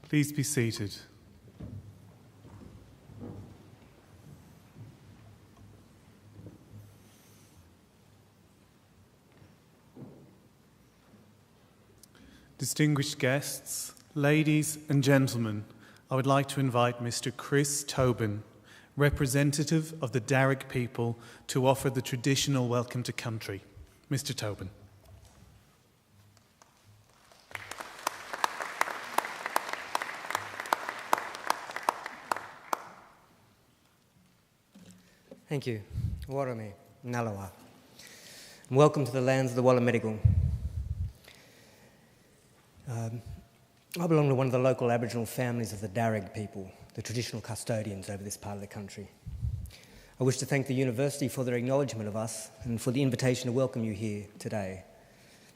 Please be seated. Distinguished guests, ladies and gentlemen, I would like to invite Mr. Chris Tobin, representative of the Darug people, to offer the traditional welcome to country. Mr. Tobin. Thank you. Warame, Nalawa. And welcome to the lands of the Wallamedigal. I belong to one of the local Aboriginal families of the Darug people, the traditional custodians over this part of the country. I wish to thank the university for their acknowledgement of us and for the invitation to welcome you here today.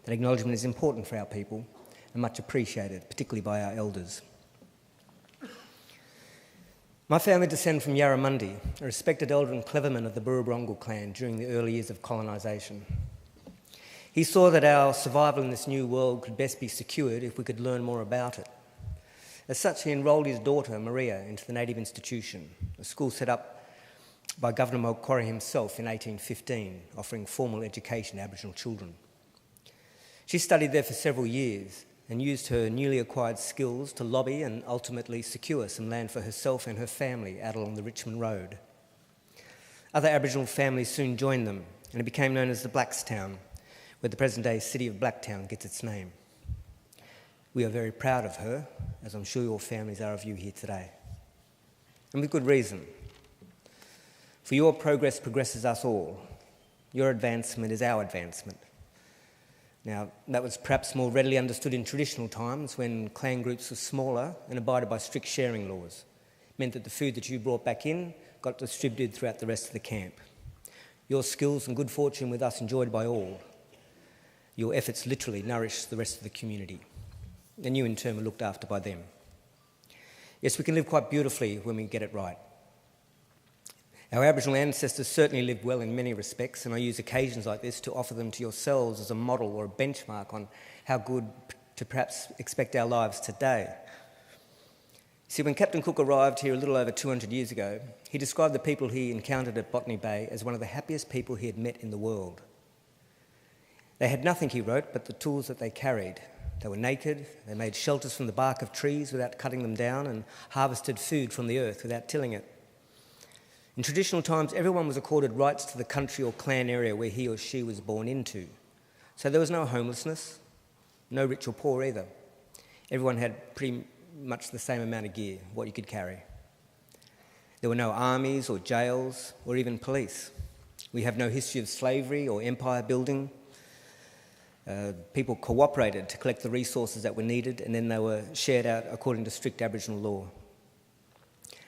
That acknowledgement is important for our people and much appreciated, particularly by our elders. My family descend from Yarramundi, a respected elder and cleverman of the Burrabrongal clan during the early years of colonisation. He saw that our survival in this new world could best be secured if we could learn more about it. As such, he enrolled his daughter, Maria, into the Native Institution, a school set up by Governor Macquarie himself in 1815, offering formal education to Aboriginal children. She studied there for several years and used her newly acquired skills to lobby and ultimately secure some land for herself and her family out along the Richmond Road. Other Aboriginal families soon joined them, and it became known as the Blackstown, where the present-day city of Blacktown gets its name. We are very proud of her, as I'm sure your families are of you here today. And with good reason. For your progress progresses us all. Your advancement is our advancement. Now, that was perhaps more readily understood in traditional times when clan groups were smaller and abided by strict sharing laws. It meant that the food that you brought back in got distributed throughout the rest of the camp. Your skills and good fortune with us enjoyed by all. Your efforts literally nourished the rest of the community, and you in turn were looked after by them. Yes, we can live quite beautifully when we get it right. Our Aboriginal ancestors certainly lived well in many respects, and I use occasions like this to offer them to yourselves as a model or a benchmark on how good to perhaps expect our lives today. See, when Captain Cook arrived here a little over 200 years ago, he described the people he encountered at Botany Bay as one of the happiest people he had met in the world. They had nothing, he wrote, but the tools that they carried. They were naked, they made shelters from the bark of trees without cutting them down, and harvested food from the earth without tilling it. In traditional times, everyone was accorded rights to the country or clan area where he or she was born into. So there was no homelessness, no rich or poor either. Everyone had pretty much the same amount of gear, what you could carry. There were no armies or jails or even police. We have no history of slavery or empire building. People cooperated to collect the resources that were needed, and then they were shared out according to strict Aboriginal law.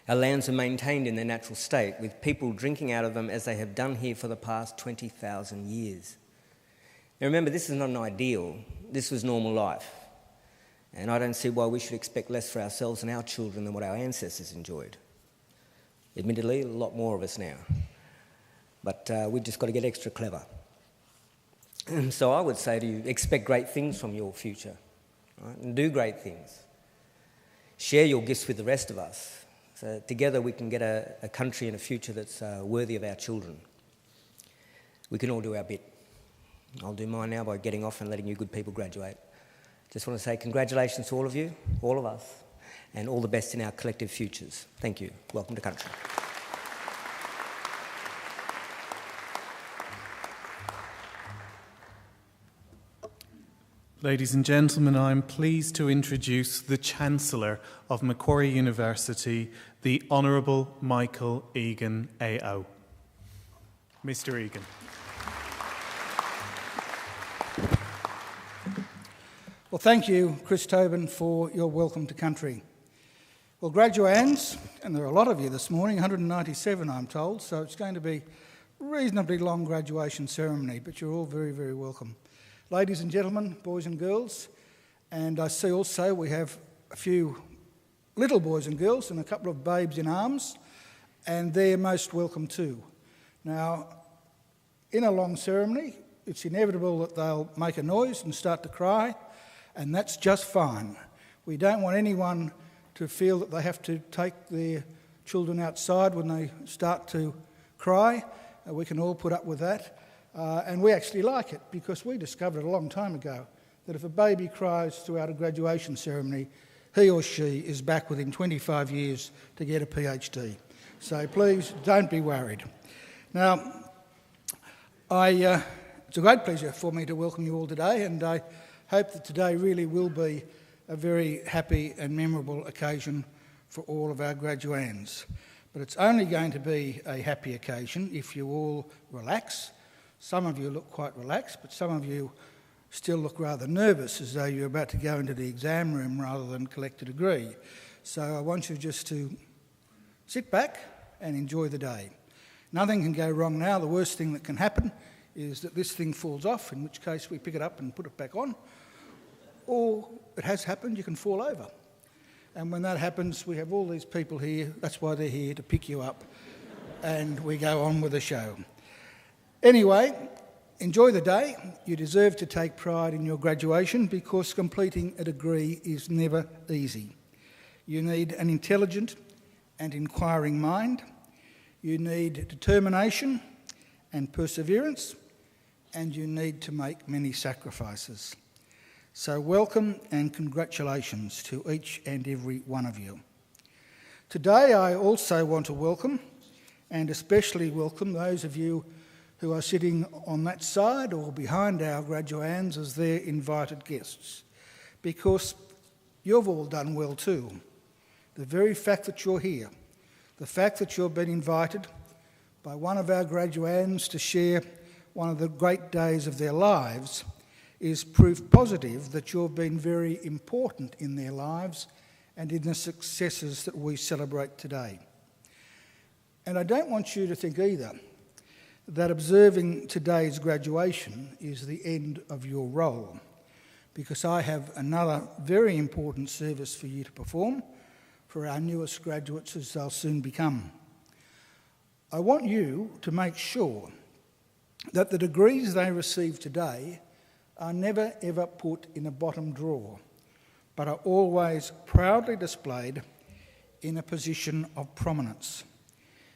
Our lands are maintained in their natural state, with people drinking out of them as they have done here for the past 20,000 years. Now remember, this is not an ideal. This was normal life. And I don't see why we should expect less for ourselves and our children than what our ancestors enjoyed. Admittedly, a lot more of us now. But we've just got to get extra clever. So I would say to you, expect great things from your future, right? And do great things. Share your gifts with the rest of us. So together we can get a country and a future that's worthy of our children. We can all do our bit. I'll do mine now by getting off and letting you good people graduate. Just want to say congratulations to all of you, all of us, and all the best in our collective futures. Thank you. Welcome to country. Ladies and gentlemen, I'm pleased to introduce the Chancellor of Macquarie University, the Honourable Michael Egan AO. Mr. Egan. Well, thank you, Chris Tobin, for your welcome to country. Well, graduands, and there are a lot of you this morning, 197 I'm told, so it's going to be a reasonably long graduation ceremony, but you're all very, very welcome. Ladies and gentlemen, boys and girls, and I see also we have a few little boys and girls and a couple of babes in arms, and they're most welcome too. Now, in a long ceremony, it's inevitable that they'll make a noise and start to cry, and that's just fine. We don't want anyone to feel that they have to take their children outside when they start to cry. We can all put up with that. And we actually like it because we discovered a long time ago that if a baby cries throughout a graduation ceremony, he or she is back within 25 years to get a PhD. So please don't be worried. Now, it's a great pleasure for me to welcome you all today, and I hope that today really will be a very happy and memorable occasion for all of our graduands. But it's only going to be a happy occasion if you all relax. Some of you look quite relaxed, but some of you still look rather nervous, as though you're about to go into the exam room rather than collect a degree. So I want you just to sit back and enjoy the day. Nothing can go wrong now. The worst thing that can happen is that this thing falls off, in which case we pick it up and put it back on. Or it has happened, you can fall over. And when that happens, we have all these people here. That's why they're here, to pick you up. And we go on with the show. Anyway, enjoy the day. You deserve to take pride in your graduation because completing a degree is never easy. You need an intelligent and inquiring mind. You need determination and perseverance. And you need to make many sacrifices. So welcome and congratulations to each and every one of you. Today I also want to welcome, and especially welcome, those of you who are sitting on that side or behind our graduands as their invited guests, because you've all done well too. The very fact that you're here, the fact that you've been invited by one of our graduands to share one of the great days of their lives is proof positive that you've been very important in their lives and in the successes that we celebrate today. And I don't want you to think either that observing today's graduation is the end of your role, because I have another very important service for you to perform for our newest graduates, as they'll soon become. I want you to make sure that the degrees they receive today are never ever put in a bottom drawer, but are always proudly displayed in a position of prominence.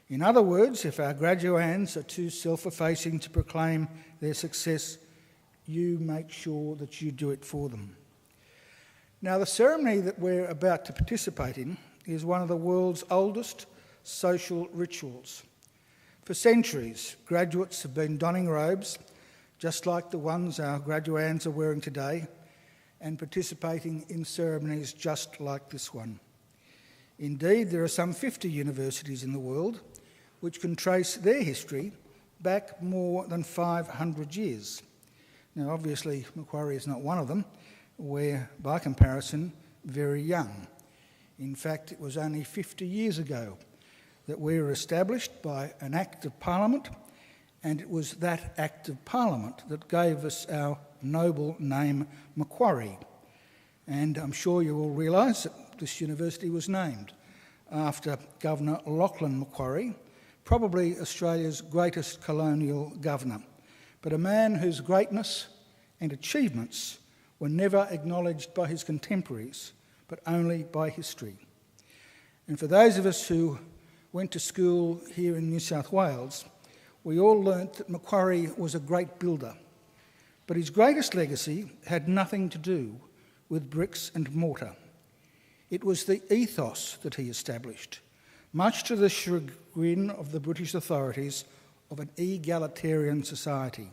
In other words, if our graduands are too self-effacing to proclaim their success, you make sure that you do it for them. Now, the ceremony that we're about to participate in is one of the world's oldest social rituals. For centuries, graduates have been donning robes just like the ones our graduands are wearing today, and participating in ceremonies just like this one. Indeed, there are some 50 universities in the world which can trace their history back more than 500 years. Now, obviously, Macquarie is not one of them. We're, by comparison, very young. In fact, it was only 50 years ago that we were established by an Act of Parliament, and it was that Act of Parliament that gave us our noble name Macquarie. And I'm sure you all realise that this university was named after Governor Lachlan Macquarie, probably Australia's greatest colonial governor, but a man whose greatness and achievements were never acknowledged by his contemporaries, but only by history. And for those of us who went to school here in New South Wales, we all learnt that Macquarie was a great builder, but his greatest legacy had nothing to do with bricks and mortar. It was the ethos that he established, much to the chagrin of the British authorities, of an egalitarian society,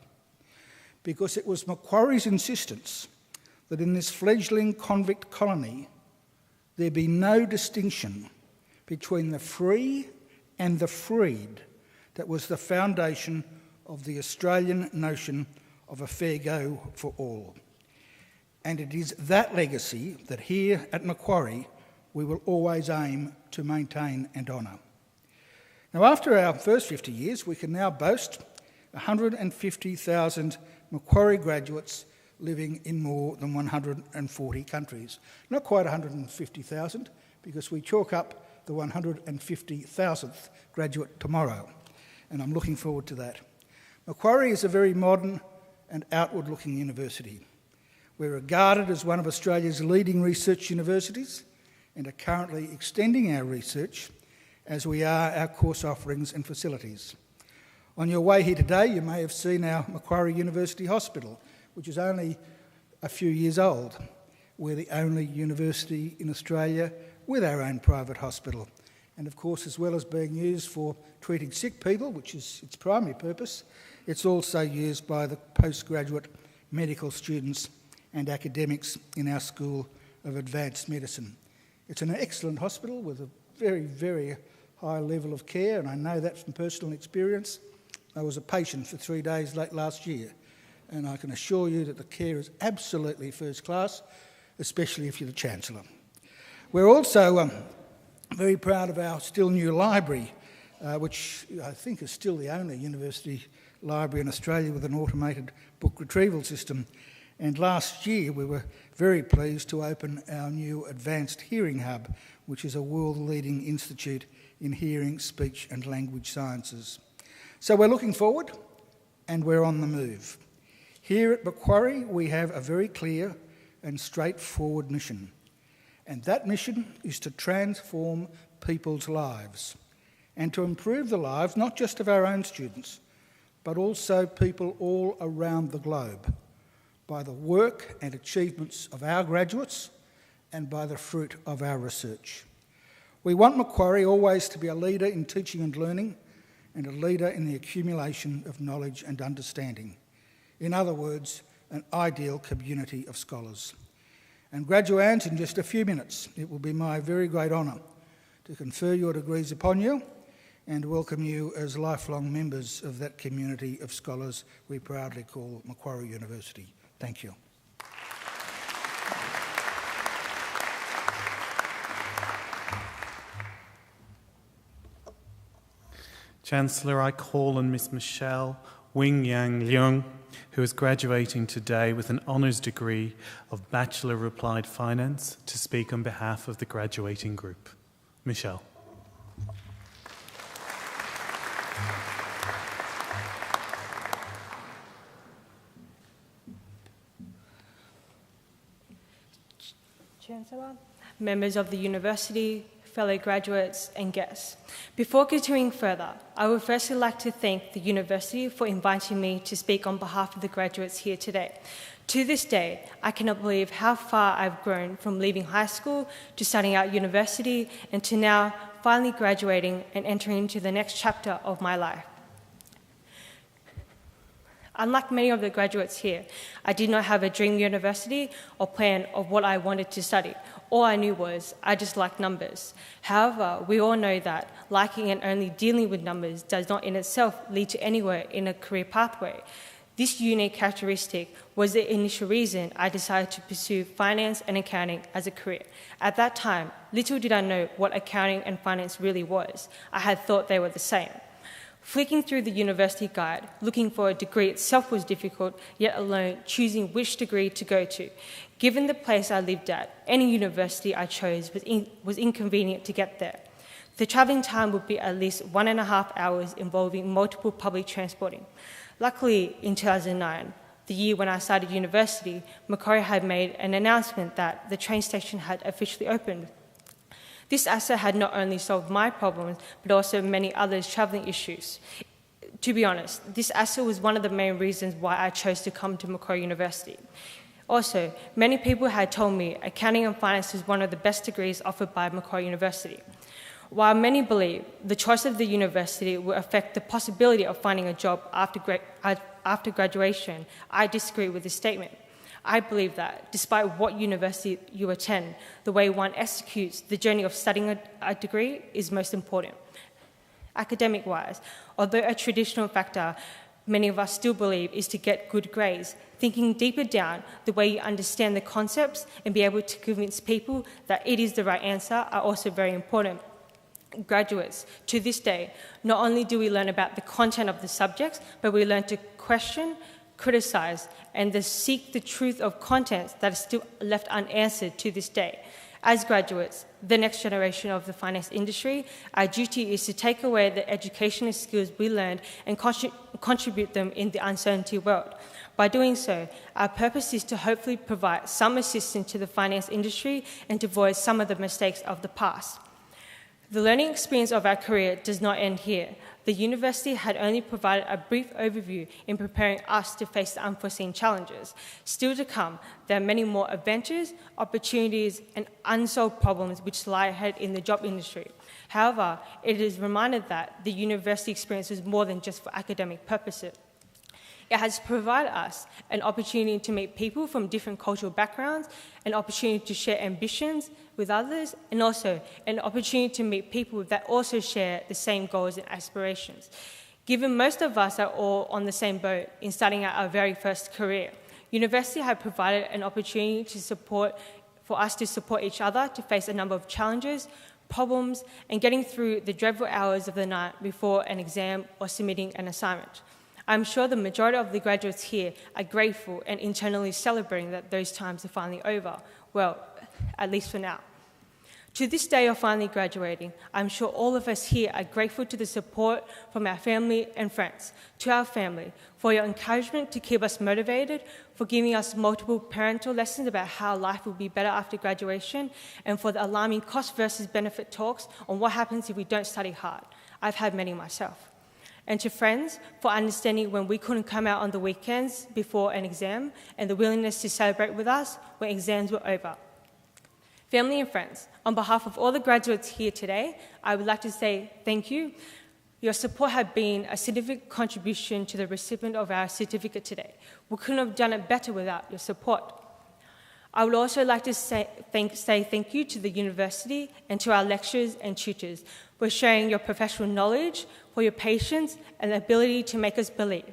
because it was Macquarie's insistence that in this fledgling convict colony there be no distinction between the free and the freed that was the foundation of the Australian notion of a fair go for all. And it is that legacy that here at Macquarie we will always aim to maintain and honour. Now, after our first 50 years, we can now boast 150,000 Macquarie graduates living in more than 140 countries. Not quite 150,000, because we chalk up the 150,000th graduate tomorrow, and I'm looking forward to that. Macquarie is a very modern and outward-looking university. We're regarded as one of Australia's leading research universities, and are currently extending our research as we are our course offerings and facilities. On your way here today, you may have seen our Macquarie University Hospital, which is only a few years old. We're the only university in Australia with our own private hospital. And of course, as well as being used for treating sick people, which is its primary purpose, it's also used by the postgraduate medical students and academics in our School of Advanced Medicine. It's an excellent hospital with a very, very high level of care, and I know that from personal experience. I was a patient for 3 days late last year, and I can assure you that the care is absolutely first class, especially if you're the Chancellor. We're also very proud of our still new library, which I think is still the only university library in Australia with an automated book retrieval system. And last year we were very pleased to open our new Advanced Hearing Hub, which is a world-leading institute in hearing, speech and language sciences. So we're looking forward and we're on the move. Here at Macquarie we have a very clear and straightforward mission. And that mission is to transform people's lives and to improve the lives not just of our own students, but also people all around the globe by the work and achievements of our graduates and by the fruit of our research. We want Macquarie always to be a leader in teaching and learning and a leader in the accumulation of knowledge and understanding. In other words, an ideal community of scholars. And graduands, in just a few minutes, it will be my very great honour to confer your degrees upon you and welcome you as lifelong members of that community of scholars we proudly call Macquarie University. Thank you. Chancellor, I call on Ms Michelle Wing Yang Leung, who is graduating today with an honours degree of Bachelor of Applied Finance, to speak on behalf of the graduating group. Michelle. Chancellor, members of the University, fellow graduates and guests. Before continuing further, I would firstly like to thank the University for inviting me to speak on behalf of the graduates here today. To this day, I cannot believe how far I've grown from leaving high school to starting out university and to now finally graduating and entering into the next chapter of my life. Unlike many of the graduates here, I did not have a dream university or plan of what I wanted to study. All I knew was I just liked numbers. However, we all know that liking and only dealing with numbers does not in itself lead to anywhere in a career pathway. This unique characteristic was the initial reason I decided to pursue finance and accounting as a career. At that time, little did I know what accounting and finance really was. I had thought they were the same. Flicking through the university guide, looking for a degree itself was difficult, yet alone choosing which degree to go to. Given the place I lived at, any university I chose was inconvenient to get there. The travelling time would be at least 1.5 hours involving multiple public transporting. Luckily, in 2009, the year when I started university, Macquarie had made an announcement that the train station had officially opened. This asset had not only solved my problems, but also many others' travelling issues. To be honest, this asset was one of the main reasons why I chose to come to Macquarie University. Also, many people had told me accounting and finance is one of the best degrees offered by Macquarie University. While many believe the choice of the university will affect the possibility of finding a job after graduation, I disagree with this statement. I believe that, despite what university you attend, the way one executes the journey of studying a degree is most important. Academic-wise, although a traditional factor many of us still believe is to get good grades, thinking deeper down, the way you understand the concepts and be able to convince people that it is the right answer are also very important. Graduates, to this day, not only do we learn about the content of the subjects, but we learn to question, criticize, and to seek the truth of content that is still left unanswered to this day. As graduates, the next generation of the finance industry, our duty is to take away the educational skills we learned and contribute them in the uncertainty world. By doing so, our purpose is to hopefully provide some assistance to the finance industry and to avoid some of the mistakes of the past. The learning experience of our career does not end here. The university had only provided a brief overview in preparing us to face the unforeseen challenges. Still to come, there are many more adventures, opportunities, and unsolved problems which lie ahead in the job industry. However, it is reminded that the university experience is more than just for academic purposes. It has provided us an opportunity to meet people from different cultural backgrounds, an opportunity to share ambitions with others, and also an opportunity to meet people that also share the same goals and aspirations. Given most of us are all on the same boat in starting out our very first career, university have provided an opportunity for us to support each other to face a number of challenges, problems, and getting through the dreadful hours of the night before an exam or submitting an assignment. I'm sure the majority of the graduates here are grateful and internally celebrating that those times are finally over. Well, at least for now. To this day of finally graduating, I'm sure all of us here are grateful to the support from our family and friends. To our family, for your encouragement to keep us motivated, for giving us multiple parental lessons about how life will be better after graduation, and for the alarming cost versus benefit talks on what happens if we don't study hard. I've had many myself. And to friends, for understanding when we couldn't come out on the weekends before an exam and the willingness to celebrate with us when exams were over. Family and friends, on behalf of all the graduates here today, I would like to say thank you. Your support has been a significant contribution to the recipient of our certificate today. We couldn't have done it better without your support. I would also like to say thank you to the university and to our lecturers and tutors for sharing your professional knowledge, for your patience and the ability to make us believe.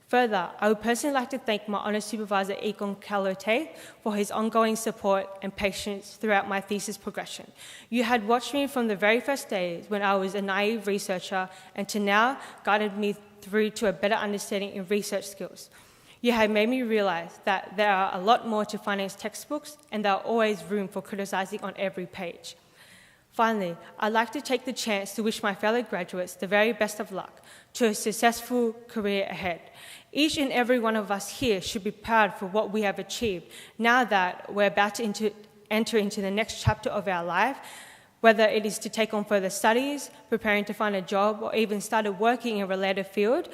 Further, I would personally like to thank my honours supervisor, Ekon Kalote, for his ongoing support and patience throughout my thesis progression. You had watched me from the very first days when I was a naive researcher and to now guided me through to a better understanding in research skills. You have made me realise that there are a lot more to finance textbooks and there are always room for criticising on every page. Finally, I'd like to take the chance to wish my fellow graduates the very best of luck to a successful career ahead. Each and every one of us here should be proud for what we have achieved now that we're about to enter into the next chapter of our life, whether it is to take on further studies, preparing to find a job, or even started working in a related field.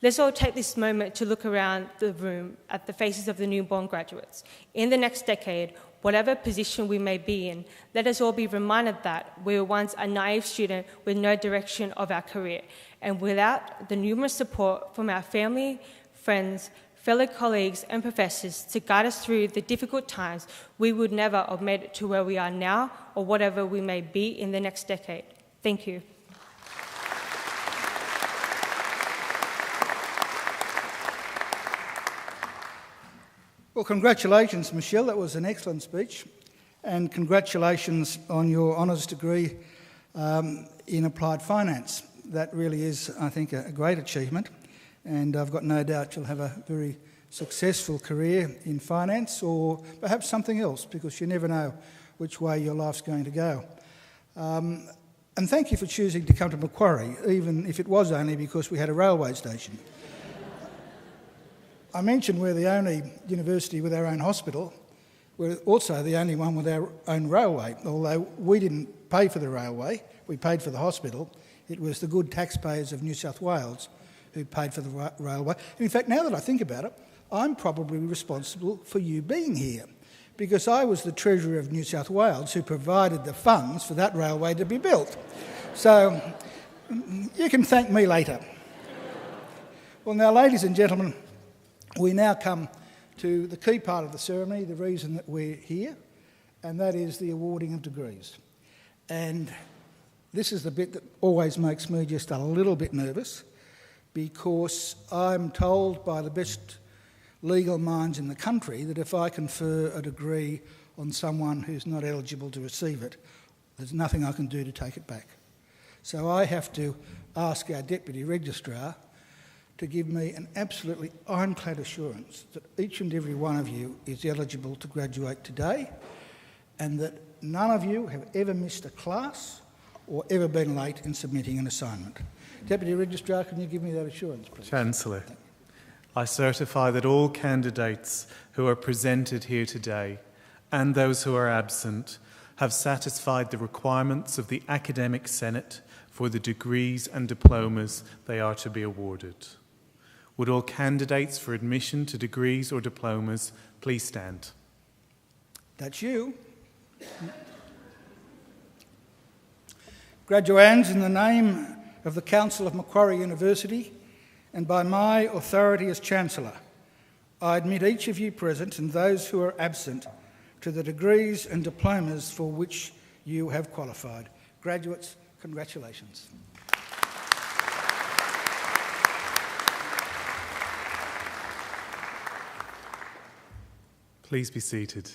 Let's all take this moment to look around the room at the faces of the newborn graduates. In the next decade, whatever position we may be in, let us all be reminded that we were once a naive student with no direction of our career. And without the numerous support from our family, friends, fellow colleagues and professors to guide us through the difficult times, we would never have made it to where we are now or whatever we may be in the next decade. Thank you. Well, congratulations, Michelle. That was an excellent speech. And congratulations on your honours degree in applied finance. That really is, I think, a great achievement. And I've got no doubt you'll have a very successful career in finance or perhaps something else, because you never know which way your life's going to go. And thank you for choosing to come to Macquarie, even if it was only because we had a railway station. I mentioned we're the only university with our own hospital. We're also the only one with our own railway, although we didn't pay for the railway, we paid for the hospital. It was the good taxpayers of New South Wales who paid for the railway. And in fact, now that I think about it, I'm probably responsible for you being here, because I was the Treasurer of New South Wales who provided the funds for that railway to be built. So you can thank me later. Well, now, ladies and gentlemen, we now come to the key part of the ceremony, the reason that we're here, and that is the awarding of degrees. And this is the bit that always makes me just a little bit nervous, because I'm told by the best legal minds in the country that if I confer a degree on someone who's not eligible to receive it, there's nothing I can do to take it back. So I have to ask our Deputy Registrar to give me an absolutely ironclad assurance that each and every one of you is eligible to graduate today, and that none of you have ever missed a class or ever been late in submitting an assignment. Deputy Registrar, can you give me that assurance, please? Chancellor, I certify that all candidates who are presented here today and those who are absent have satisfied the requirements of the Academic Senate for the degrees and diplomas they are to be awarded. Would all candidates for admission to degrees or diplomas please stand? That's you. Graduands, in the name of the Council of Macquarie University and by my authority as Chancellor, I admit each of you present and those who are absent to the degrees and diplomas for which you have qualified. Graduates, congratulations. Please be seated.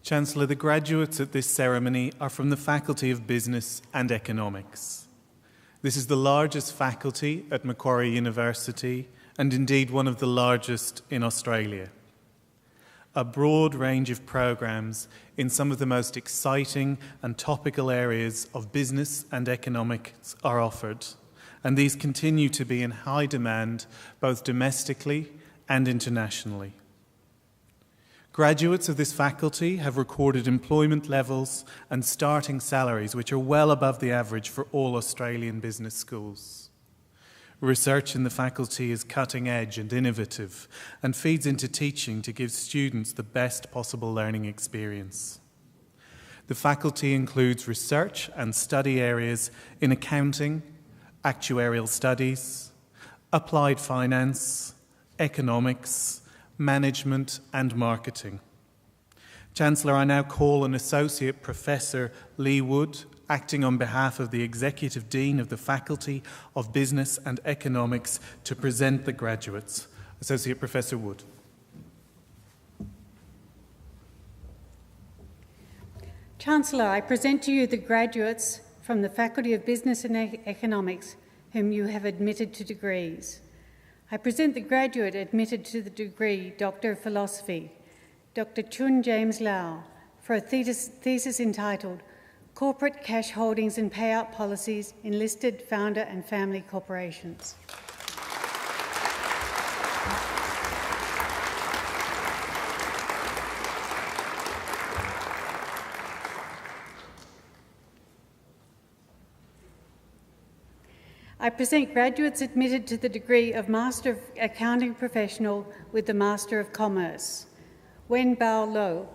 Chancellor, the graduates at this ceremony are from the Faculty of Business and Economics. This is the largest faculty at Macquarie University and indeed one of the largest in Australia. A broad range of programs in some of the most exciting and topical areas of business and economics are offered, and these continue to be in high demand both domestically and internationally. Graduates of this faculty have recorded employment levels and starting salaries which are well above the average for all Australian business schools. Research in the faculty is cutting edge and innovative and feeds into teaching to give students the best possible learning experience. The faculty includes research and study areas in accounting, actuarial studies, applied finance, economics, management and marketing. Chancellor, I now call on Associate Professor Lee Wood, acting on behalf of the Executive Dean of the Faculty of Business and Economics, to present the graduates. Associate Professor Wood. Chancellor, I present to you the graduates from the Faculty of Business and Economics whom you have admitted to degrees. I present the graduate admitted to the degree Doctor of Philosophy, Dr. Chun James Lau, for a thesis entitled Corporate Cash Holdings and Payout Policies in Listed Founder and Family Corporations. I present graduates admitted to the degree of Master of Accounting Professional with the Master of Commerce. Wen Bao Lo.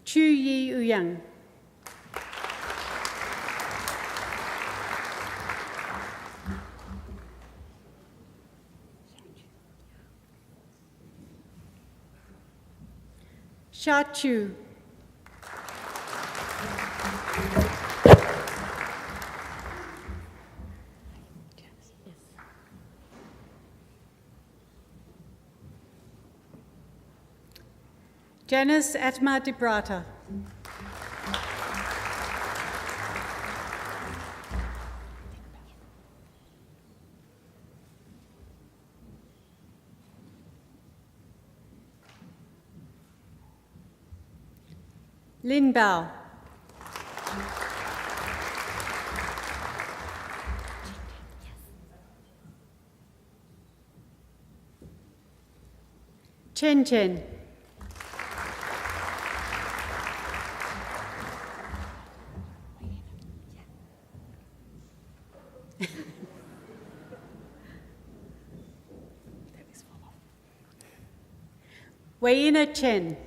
Chu Yi Uyang. Sha Chu. Janice Atma Dibrata. Lin Bao. Chen Chen. Wayina Chen.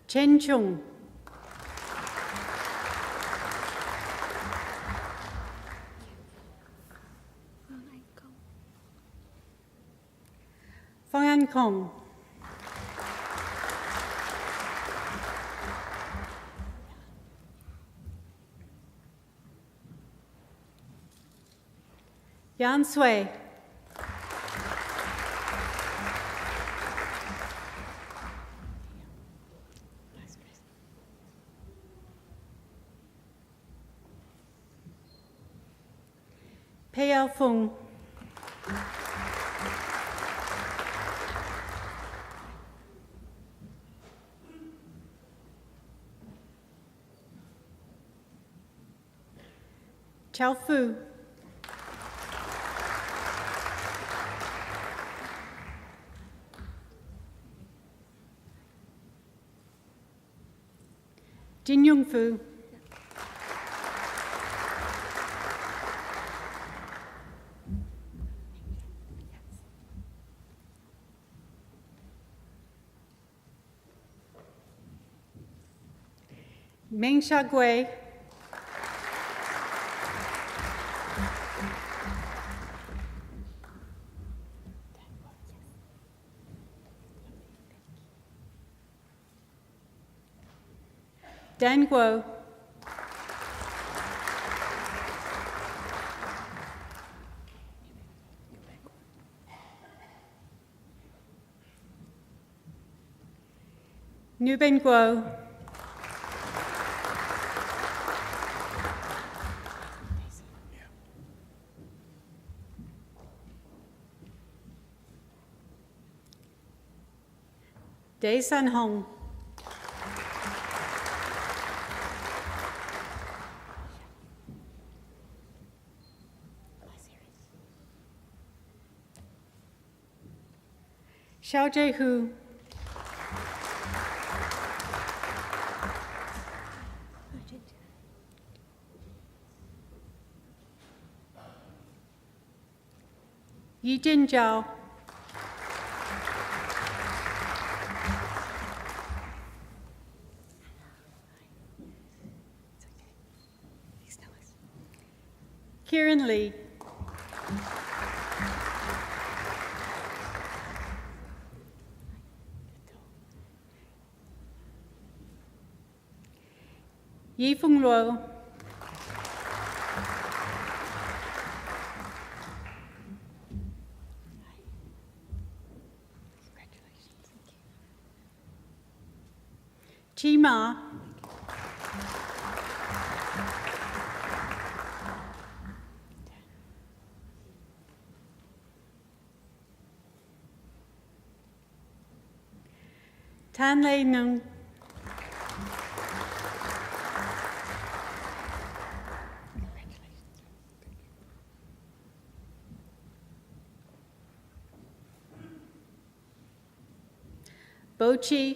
Chen Chung. Fang An Kong. Yan Sui. Pei Ao Fung. Chao Fu. Jin Yung Fu. Meng Sha Gui. Dan Guo. Nu Ben Guo. Dae San Hong. Xiao Jie Hu. Yi Jin Zhao. Kieran Lee. Yi Feng Luo. Chi Ma. Tan Lei Nung. Bo Chi.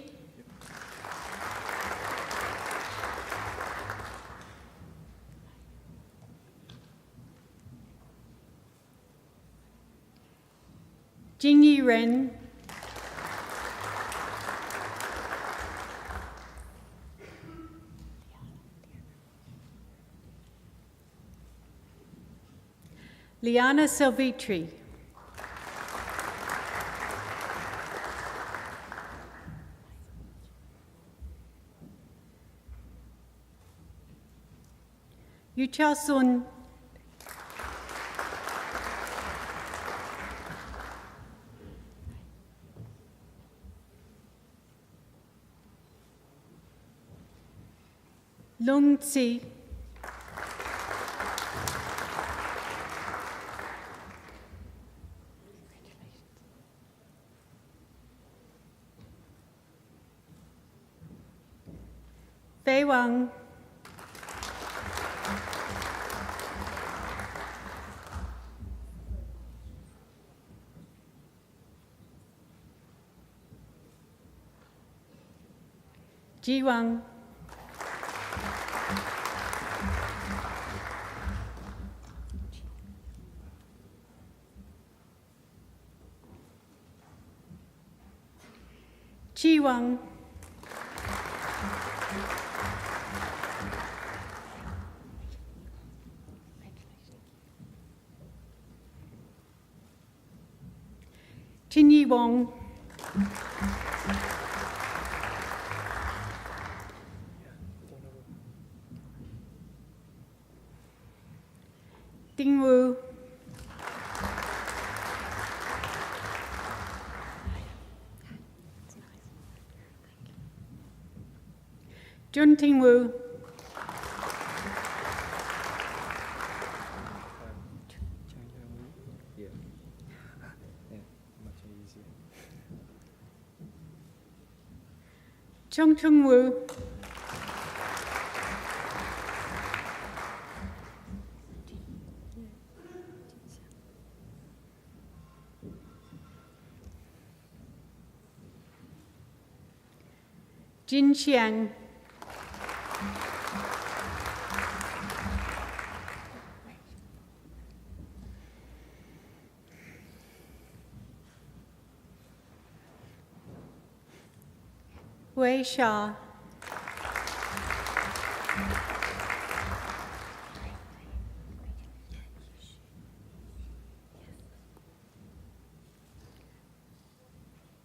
Jing Yi Ren. Liana Silvitri. Yu Chao Sun. Lung Tsi. Fei Wang. Ji Wang. Chi Wang. Chin Yi Wong. Ding Wu. Jun Ting Wu. Chung Chung Wu. Jin Xiang. Wei Sha.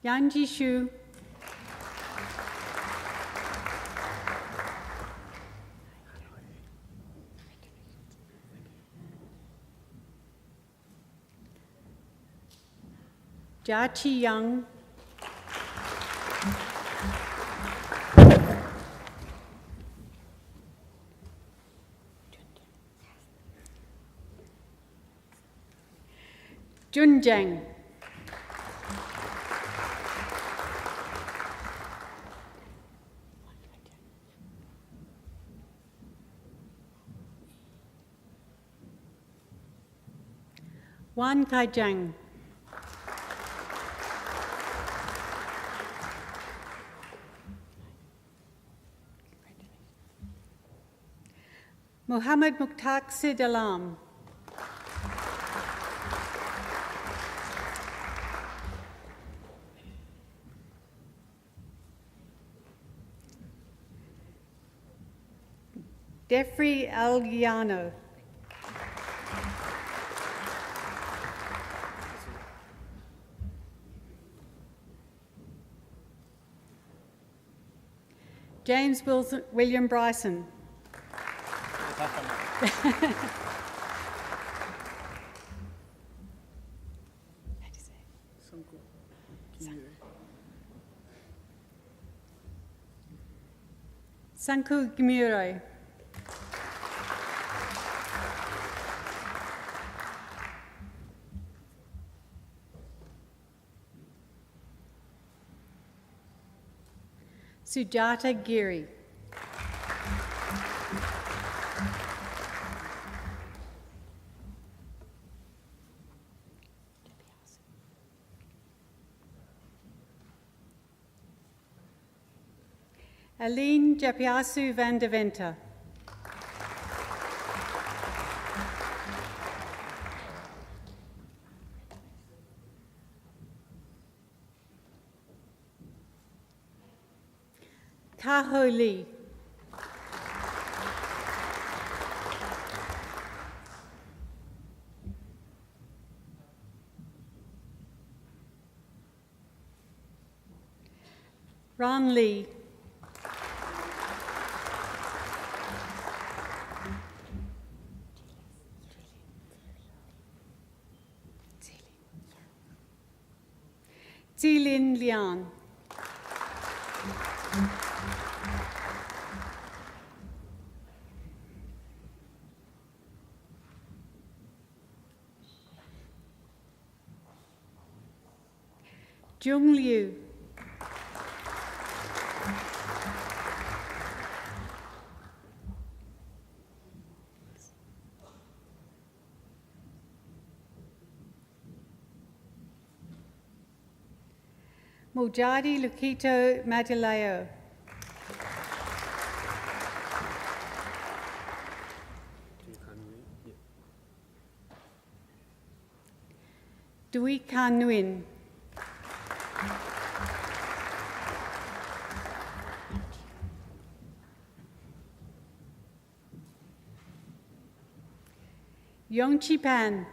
Yang Jishu. Jia Qi Yang. Jun Zhang. Wan Kai Zhang. Mohammed Muqtasid Alam. Defri Algiano. James William Bryson. Sanku Gimure. Sujata Giri. Aline Japiasu van de Venter. Kaho Lee. Ron Lee. Zilin Lian. Jung Liu. Mujadi Lukito Madileo. Dwi Khan Nguyen. Yong Chi Pan.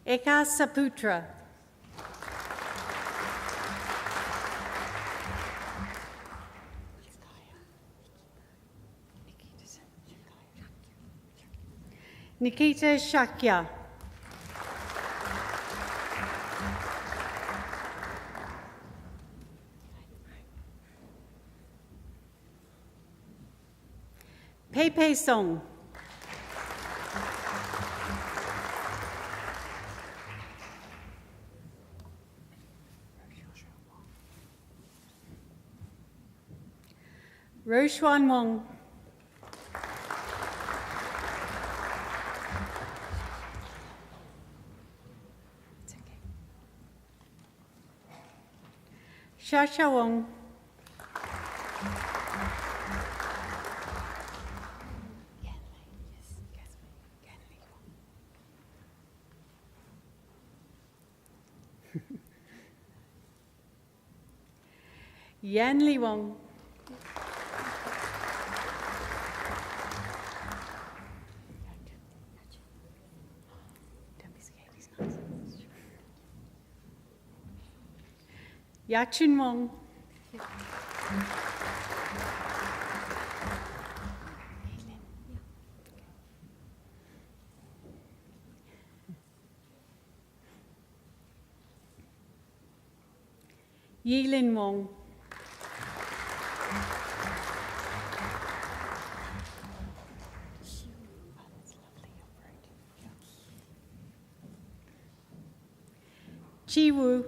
Eka Saputra. Nikita Shakya. Pepe Song. Roshuan Wong. Shasha Wong. Yanli Wong. Yachin Wong. Yilin Wong. Chi Wu.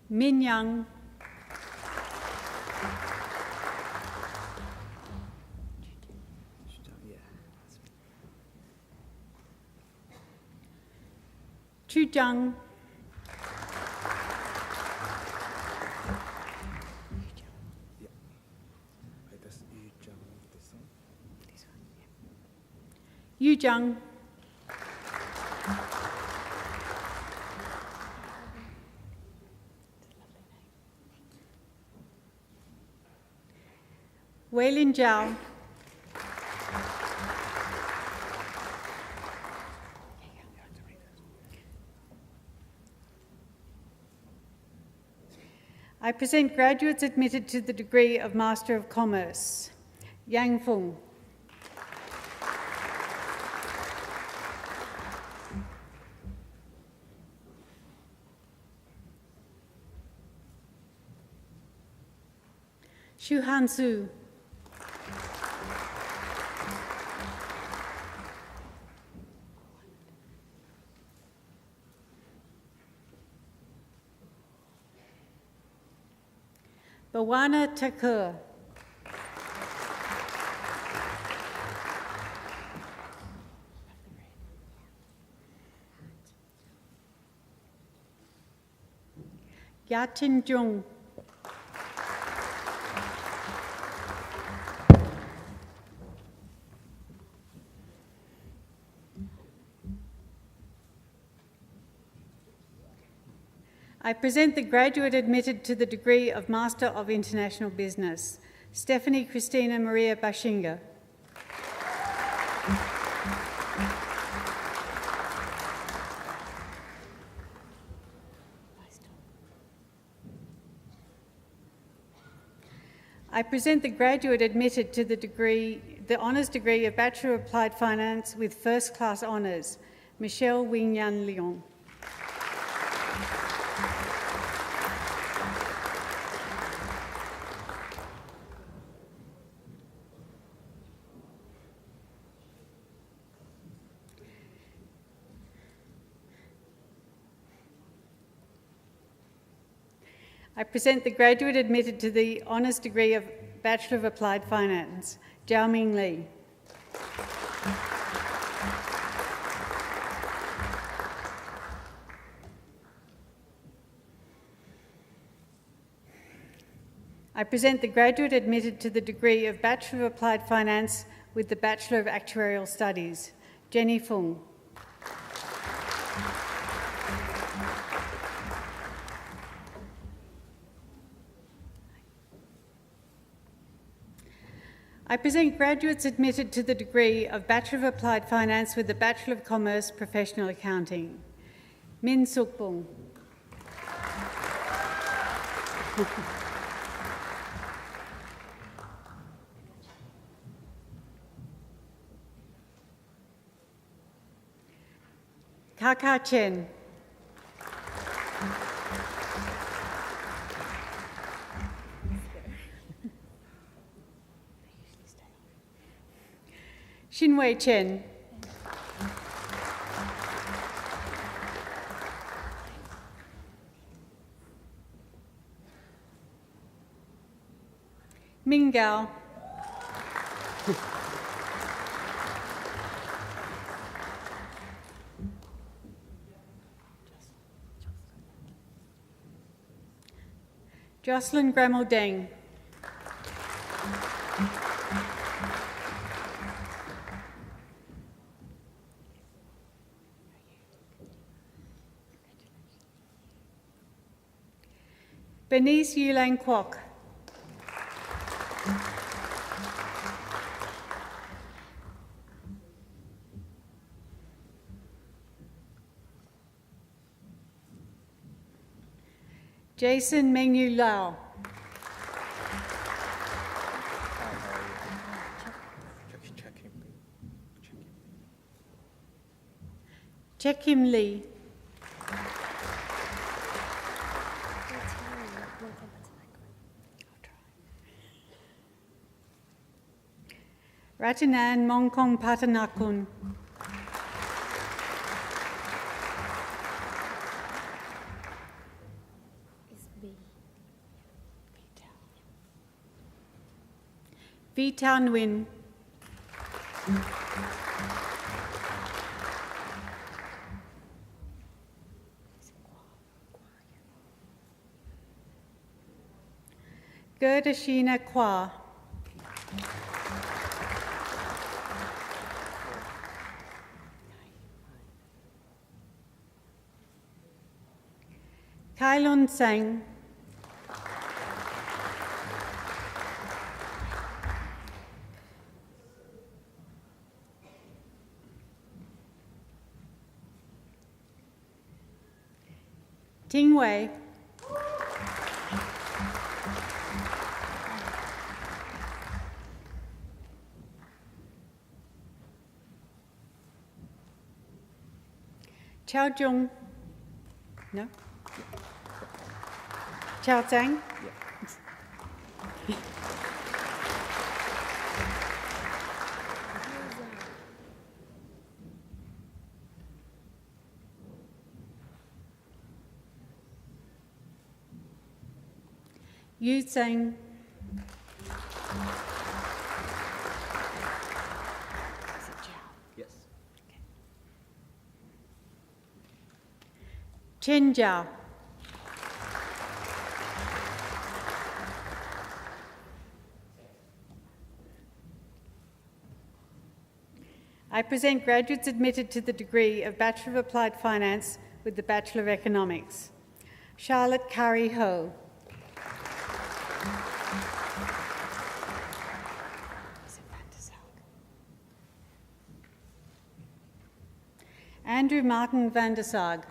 Min Yang. Chu Zhang. Yu Zhang. Weilin Zhao. I present graduates admitted to the degree of Master of Commerce. Yang Fung. Xu Hansu. Bawana Thakur. Yatin Jung. I present the graduate admitted to the degree of Master of International Business, Stephanie Christina Maria Bashinga. I present the graduate admitted to the honours degree of Bachelor of Applied Finance with First Class Honours, Michelle Wing-Yan Leong. I present the graduate admitted to the honours degree of Bachelor of Applied Finance, Jiao Ming Li. I present the graduate admitted to the degree of Bachelor of Applied Finance with the Bachelor of Actuarial Studies, Jenny Fung. I present graduates admitted to the degree of Bachelor of Applied Finance with the Bachelor of Commerce Professional Accounting, Min Suk Bung. Kaka Chen. Xinwei Chen. Ming Gao. Jocelyn Grammel Deng. Bernice Yulang Kwok. Jason Mengyu Lau. Check Kim Lee. Ratinan Mongkong Patanakun. Vita Nguyen. Gerdashina Kwa. Kailun Sang. Ting Wei. Chao Jung. No? Chao Zhang? Yu Zhang. Yes. Chen Zhao. I present graduates admitted to the degree of Bachelor of Applied Finance with the Bachelor of Economics. Charlotte Kari Ho. Andrew Martin van der Sarg.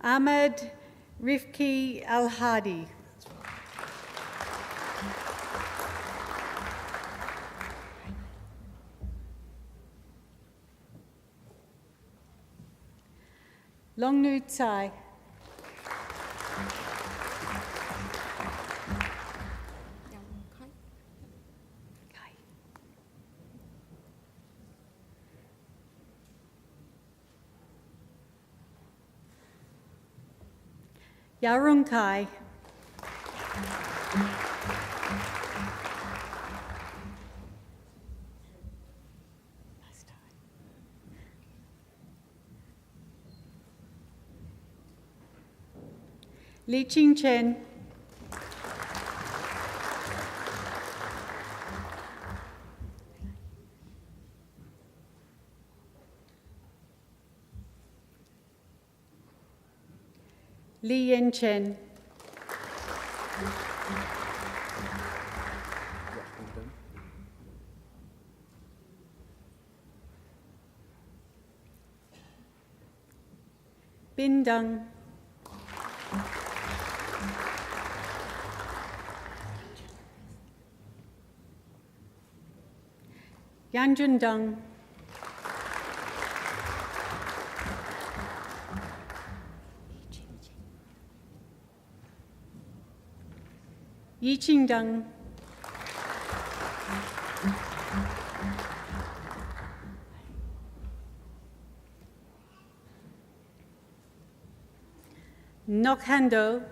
Ahmed Rifki Al-Hadi. Longnu Tsai. Yarung Kai. Li Ching Chen. Li Yen Chen. Bindung. Yanjundung. Yiqingdung. Nokhando.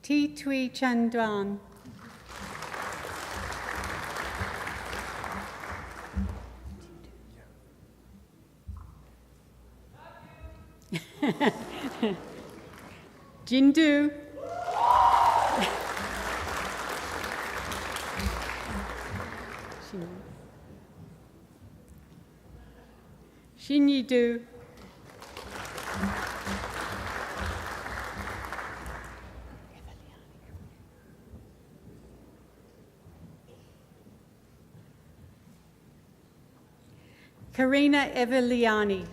Tui Chandran. Jindu. Shinyidu. Karina Eveliani.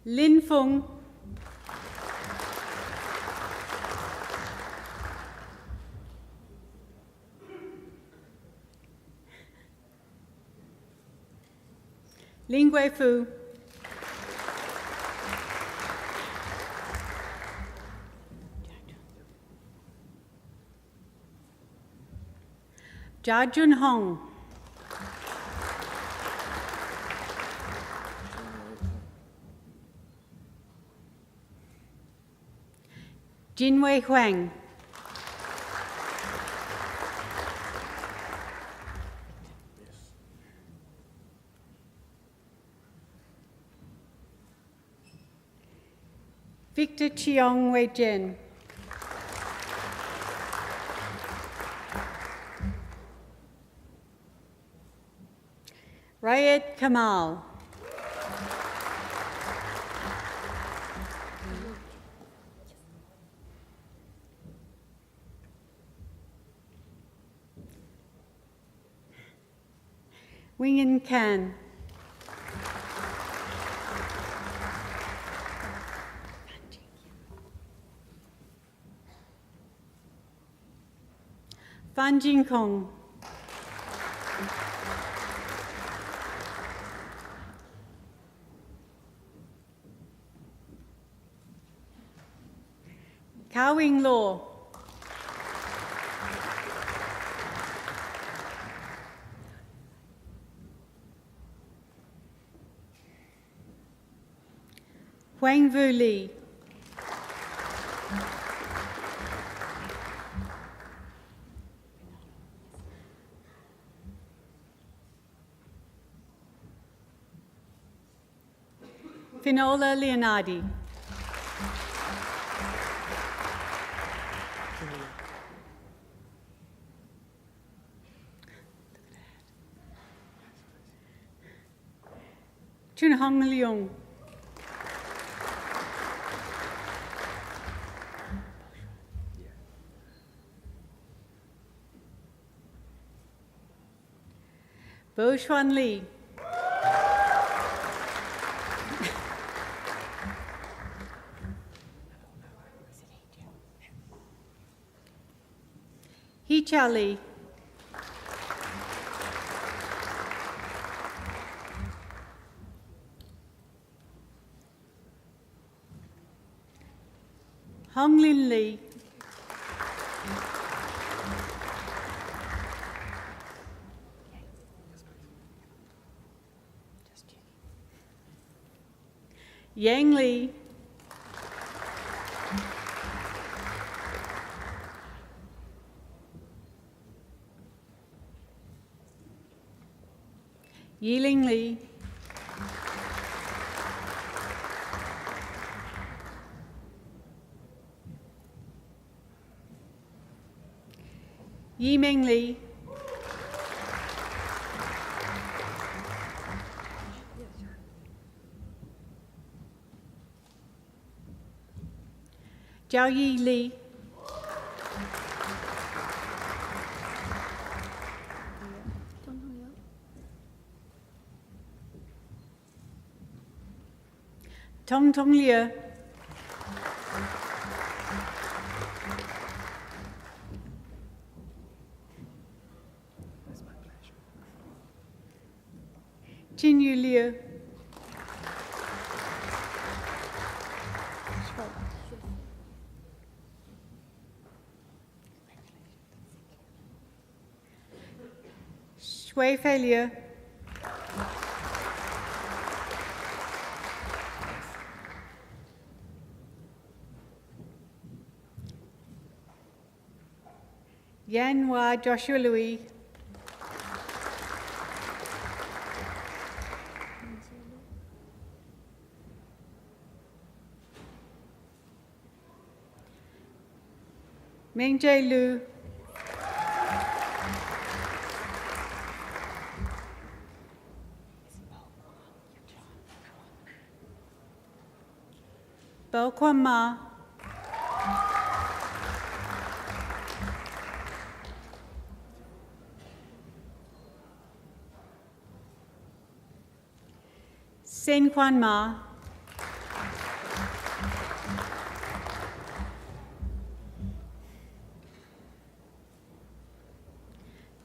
Lin Fung. Lin Guifu. Jia Jun Hong. Jinwei Huang. Victor Chiong Wei Jen. Rayed Kamal. Wingen Kan. Fan Jin Kong. Cao Wing Law. Huang Vu Li. Finola Leonardi. Chun Hong Leung. Bo Xuan Li. He Cha Li. Hong Lin Li. Yang Li. Yiling Li. Yi Meng Lee, Jiao Yi Li, Tong Tong Liu, Jin Yu Liu, Shui Fei Liu, Yan Hua Joshua Louis, Meng Jie Lu, Bao Quan Ma, Sen Quan Ma,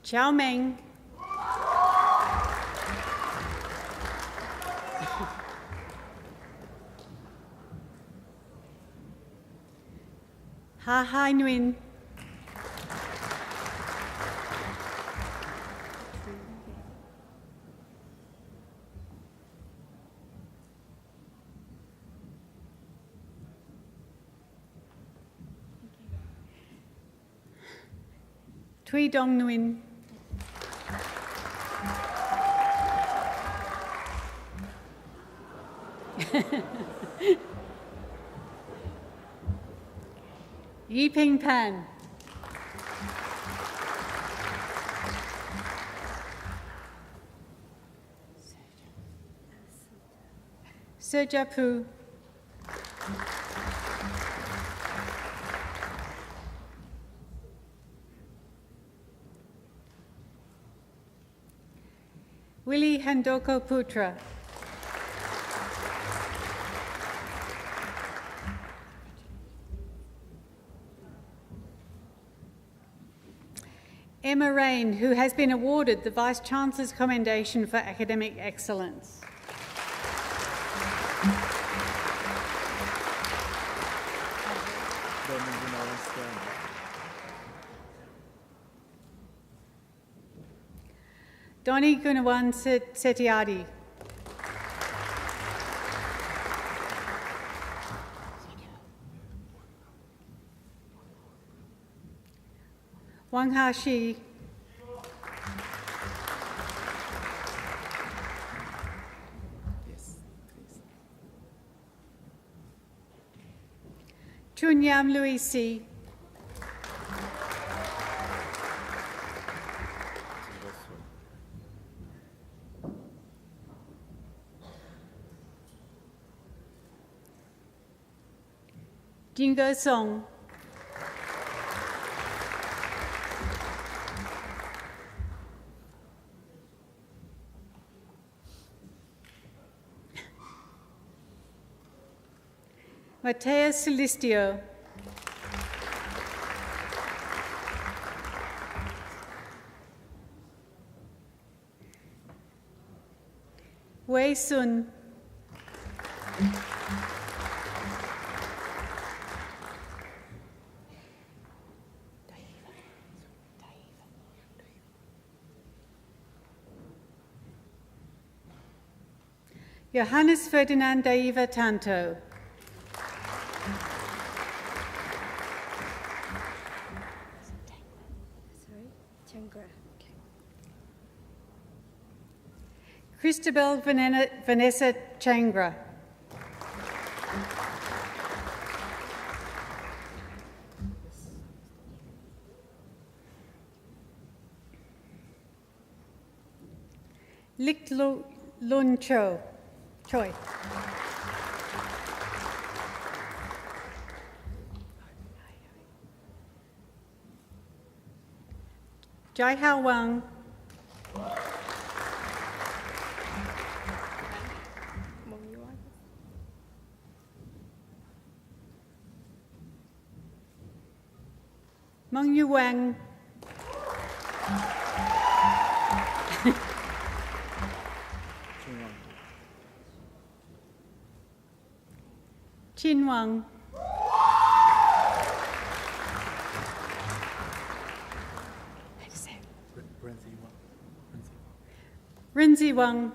Chao Meng, Ha Hai Nguyen, Thuy Dong Nguyen, Yi Ping Pan, Serja Pu, Willie Handoko Putra, Emma Rain, who has been awarded the Vice-Chancellor's Commendation for Academic Excellence. Donnie Gunawan Setiadi, Wang Ha-shi, Chun Yam Louis Si, Jingo Song, Mateus Celestio, Wei Sun, Johannes Ferdinand Daiva Tanto, Christabel Vanessa Changra, Lik Lun Choi. Jai Hao Wang. Mong Yu Wang. Chin Wang. Rinzi Wang.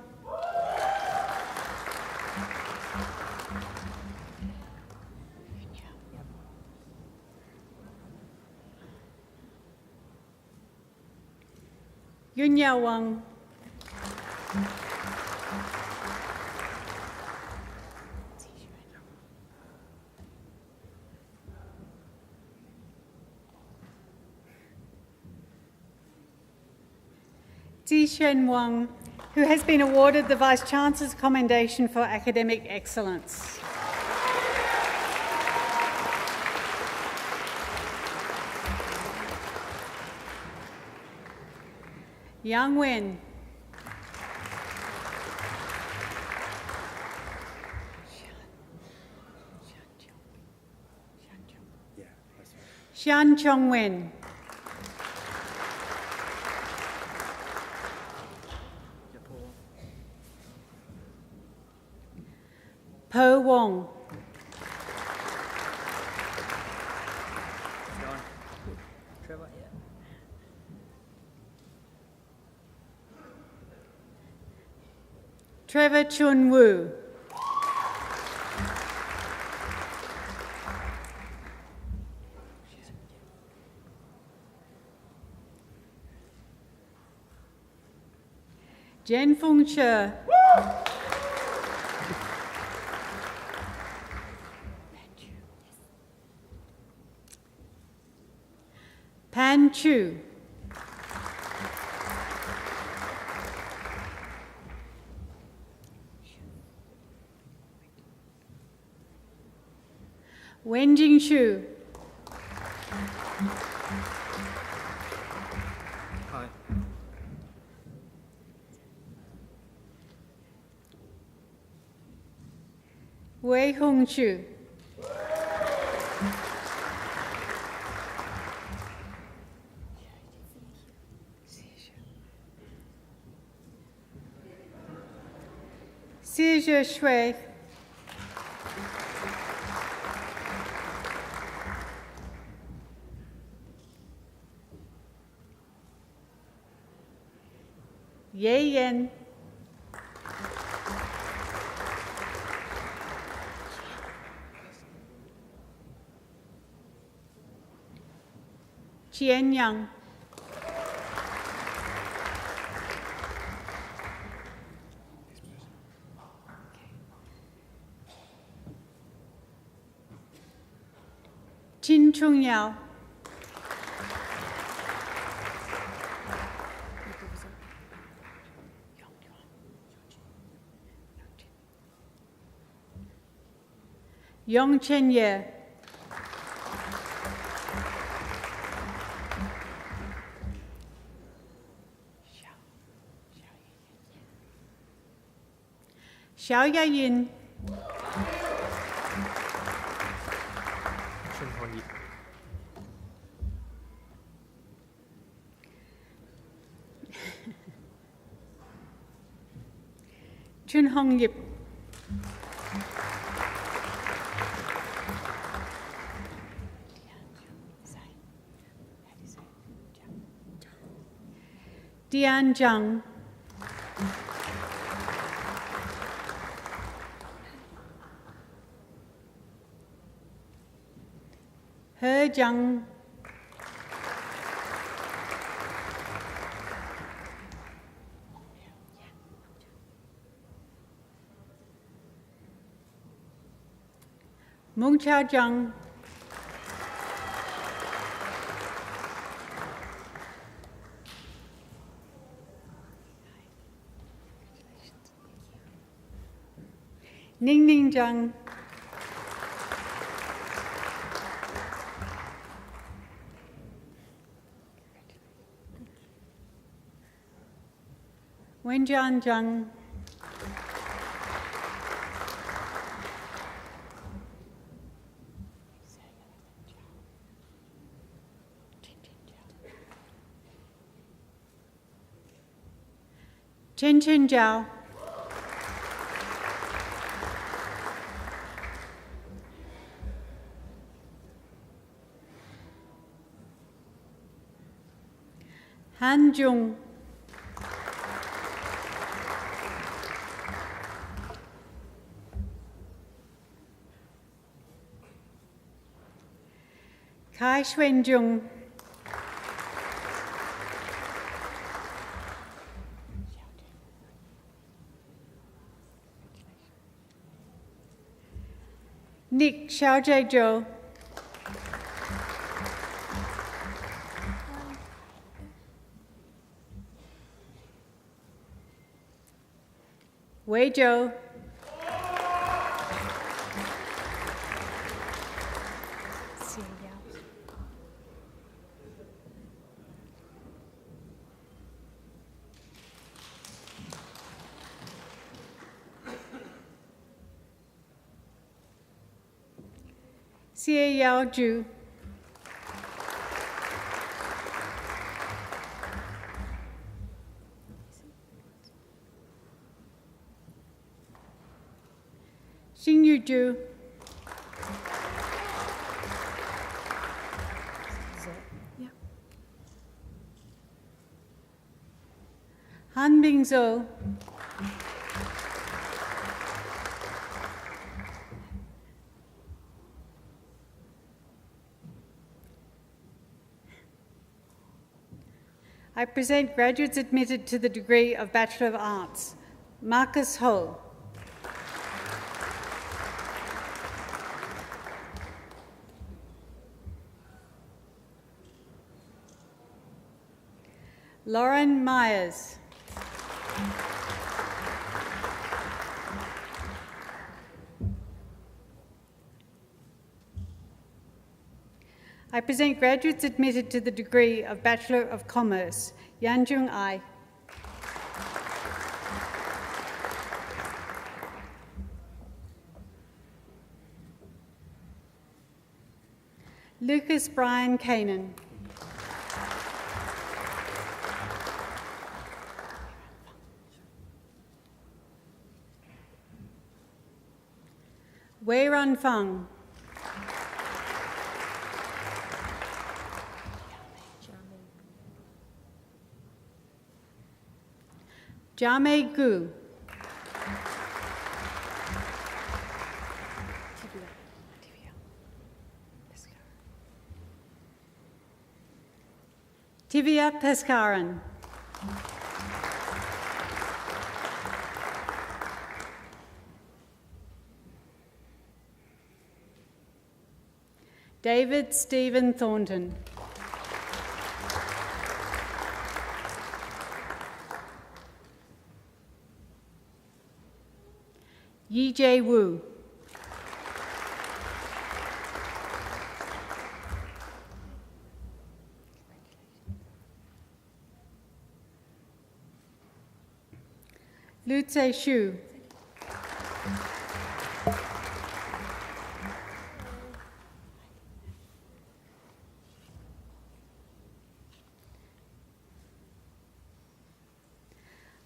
Yun Yao Wang. Zixuan Wang, who has been awarded the Vice-Chancellor's Commendation for Academic Excellence. Yang Wen. Xian Chong Wen. Po Wong. Trevor Chun Wu. Jen Fung Che. Pan Chu. Wen Jingshu. Hi. Wei Hong Chu. Xie Shui. Ye Yen. Qian Yang. Qin Chung Yao. Yong Chen Ye. Xiao Yayin. Chun Hong Yip. Dian Zhang. He Zhang. Mung Chao Zhang. Ning Ning Jung. Wenjian Jung. Chen Chen Jiao. Han Jung. Kai Xuan Jung. Nick Xiao Jie Zhou. Wei Zhou. Xie Yao Zhu. Xingyu Zhu. Han Bingzhou. I present graduates admitted to the degree of Bachelor of Arts. Marcus Ho. Lauren Myers. I present graduates admitted to the degree of Bachelor of Commerce. Yanjung Ai. Lucas Brian Kanan. Wei Run Feng. Jiamei Gu. Tivia Pescaran. David Stephen Thornton. Yi Jae Wu. Lu Tse Shu.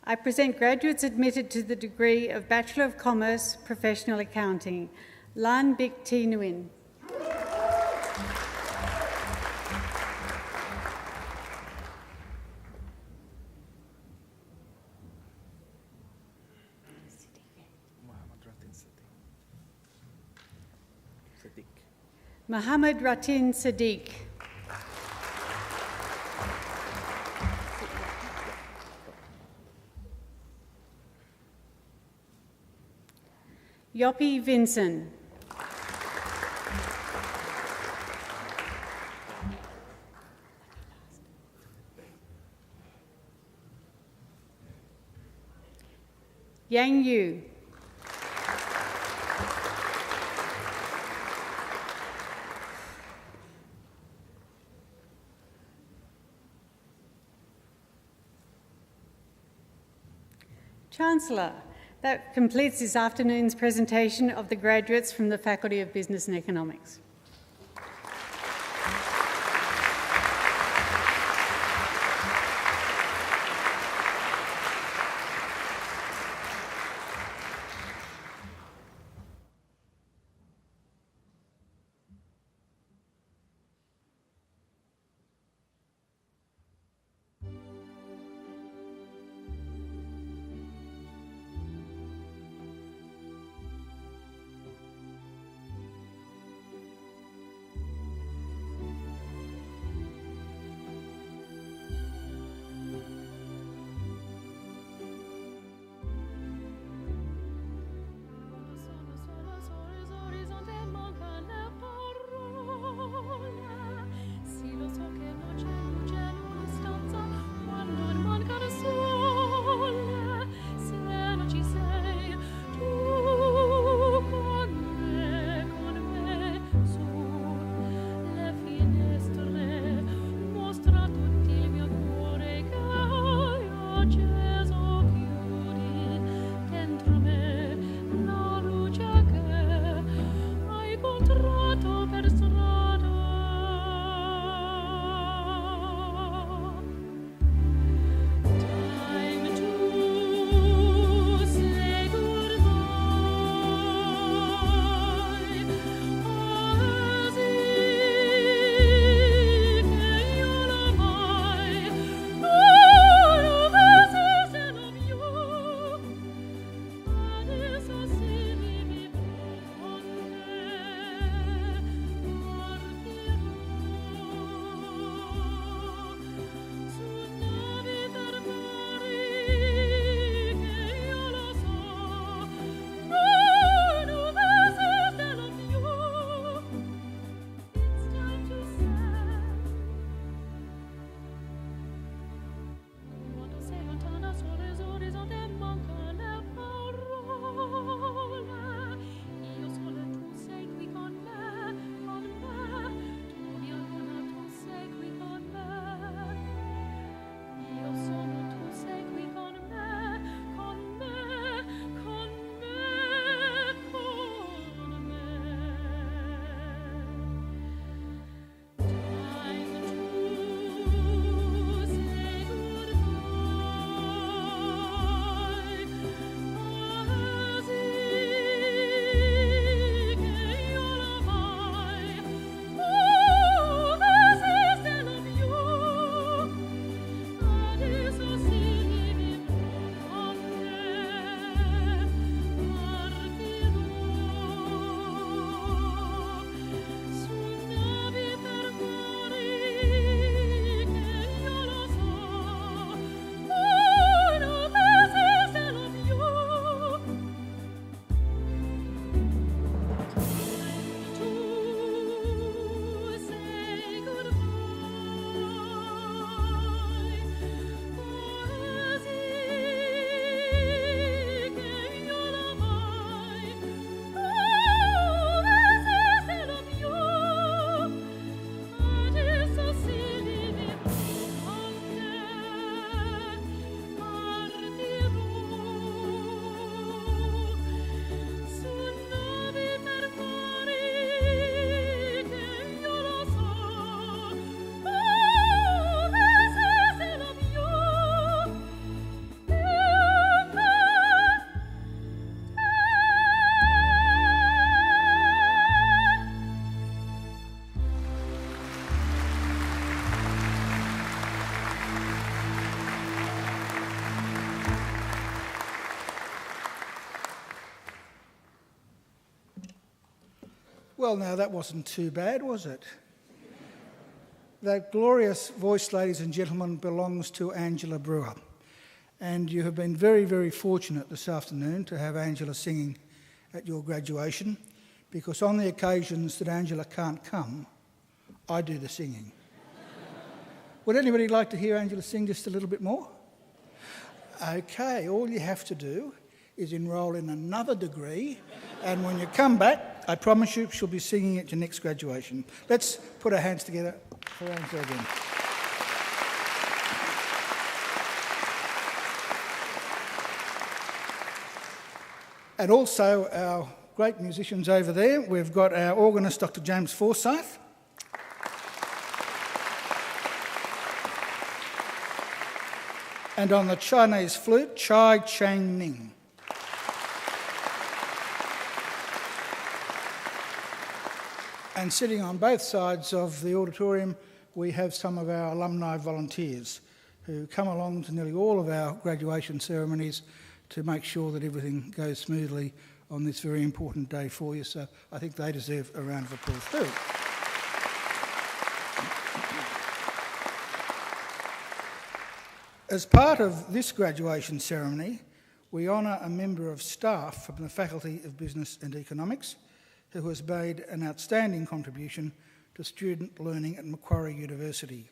I present graduates admitted to the degree of Bachelor of Commerce, Professional Accounting. Lan Bik Thi Nguyen. Muhammad Ratin Sadiq. Yoppie Vinson. Yang Yu. Chancellor, that completes this afternoon's presentation of the graduates from the Faculty of Business and Economics. Well, now that wasn't too bad, was it? That glorious voice, ladies and gentlemen, belongs to Angela Brewer. And you have been very, very fortunate this afternoon to have Angela singing at your graduation, because on the occasions that Angela can't come, I do the singing. Would anybody like to hear Angela sing just a little bit more? Okay, all you have to do is enrol in another degree, and when you come back, I promise you she'll be singing at your next graduation. Let's put our hands together for Angela again. And also our great musicians over there. We've got our organist, Dr. James Forsyth. And on the Chinese flute, Chai Chang Ning. And sitting on both sides of the auditorium, we have some of our alumni volunteers who come along to nearly all of our graduation ceremonies to make sure that everything goes smoothly on this very important day for you. So I think they deserve a round of applause too. As part of this graduation ceremony, we honour a member of staff from the Faculty of Business and Economics who has made an outstanding contribution to student learning at Macquarie University.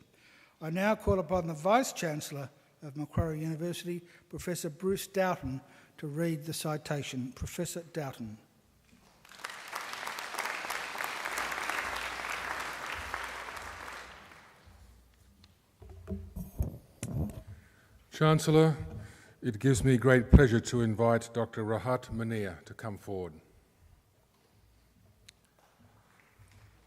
I now call upon the Vice-Chancellor of Macquarie University, Professor Bruce Doughton, to read the citation. Professor Doughton. Chancellor, it gives me great pleasure to invite Dr. Rahat Munir to come forward.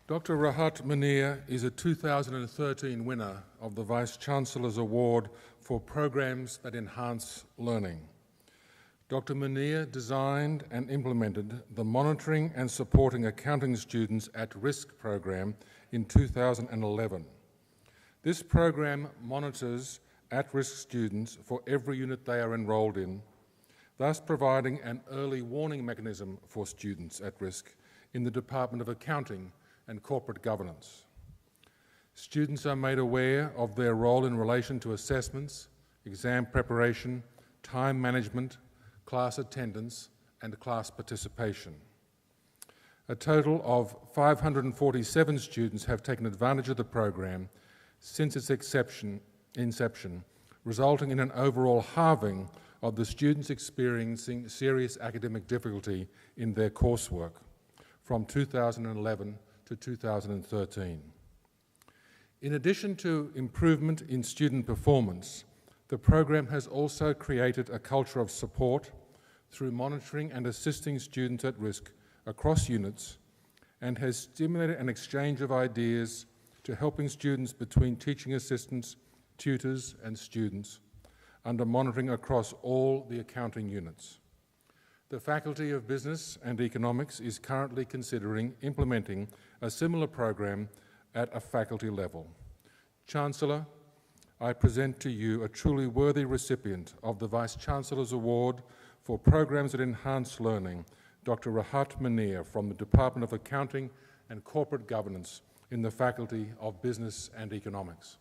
Dr. Rahat Munir is a 2013 winner of the Vice-Chancellor's Award for Programs that Enhance Learning. Dr. Munir designed and implemented the Monitoring and Supporting Accounting Students at Risk program in 2011. This program monitors at-risk students for every unit they are enrolled in, thus providing an early warning mechanism for students at risk in the Department of Accounting and Corporate Governance. Students are made aware of their role in relation to assessments, exam preparation, time management, class attendance, and class participation. A total of 547 students have taken advantage of the program since its inception, resulting in an overall halving of the students experiencing serious academic difficulty in their coursework from 2011 to 2013. In addition to improvement in student performance, the program has also created a culture of support through monitoring and assisting students at risk across units and has stimulated an exchange of ideas to helping students between teaching assistants, tutors and students under monitoring across all the accounting units. The Faculty of Business and Economics is currently considering implementing a similar program at a faculty level. Chancellor, I present to you a truly worthy recipient of the Vice-Chancellor's Award for Programs that Enhance Learning, Dr. Rahat Munir from the Department of Accounting and Corporate Governance in the Faculty of Business and Economics.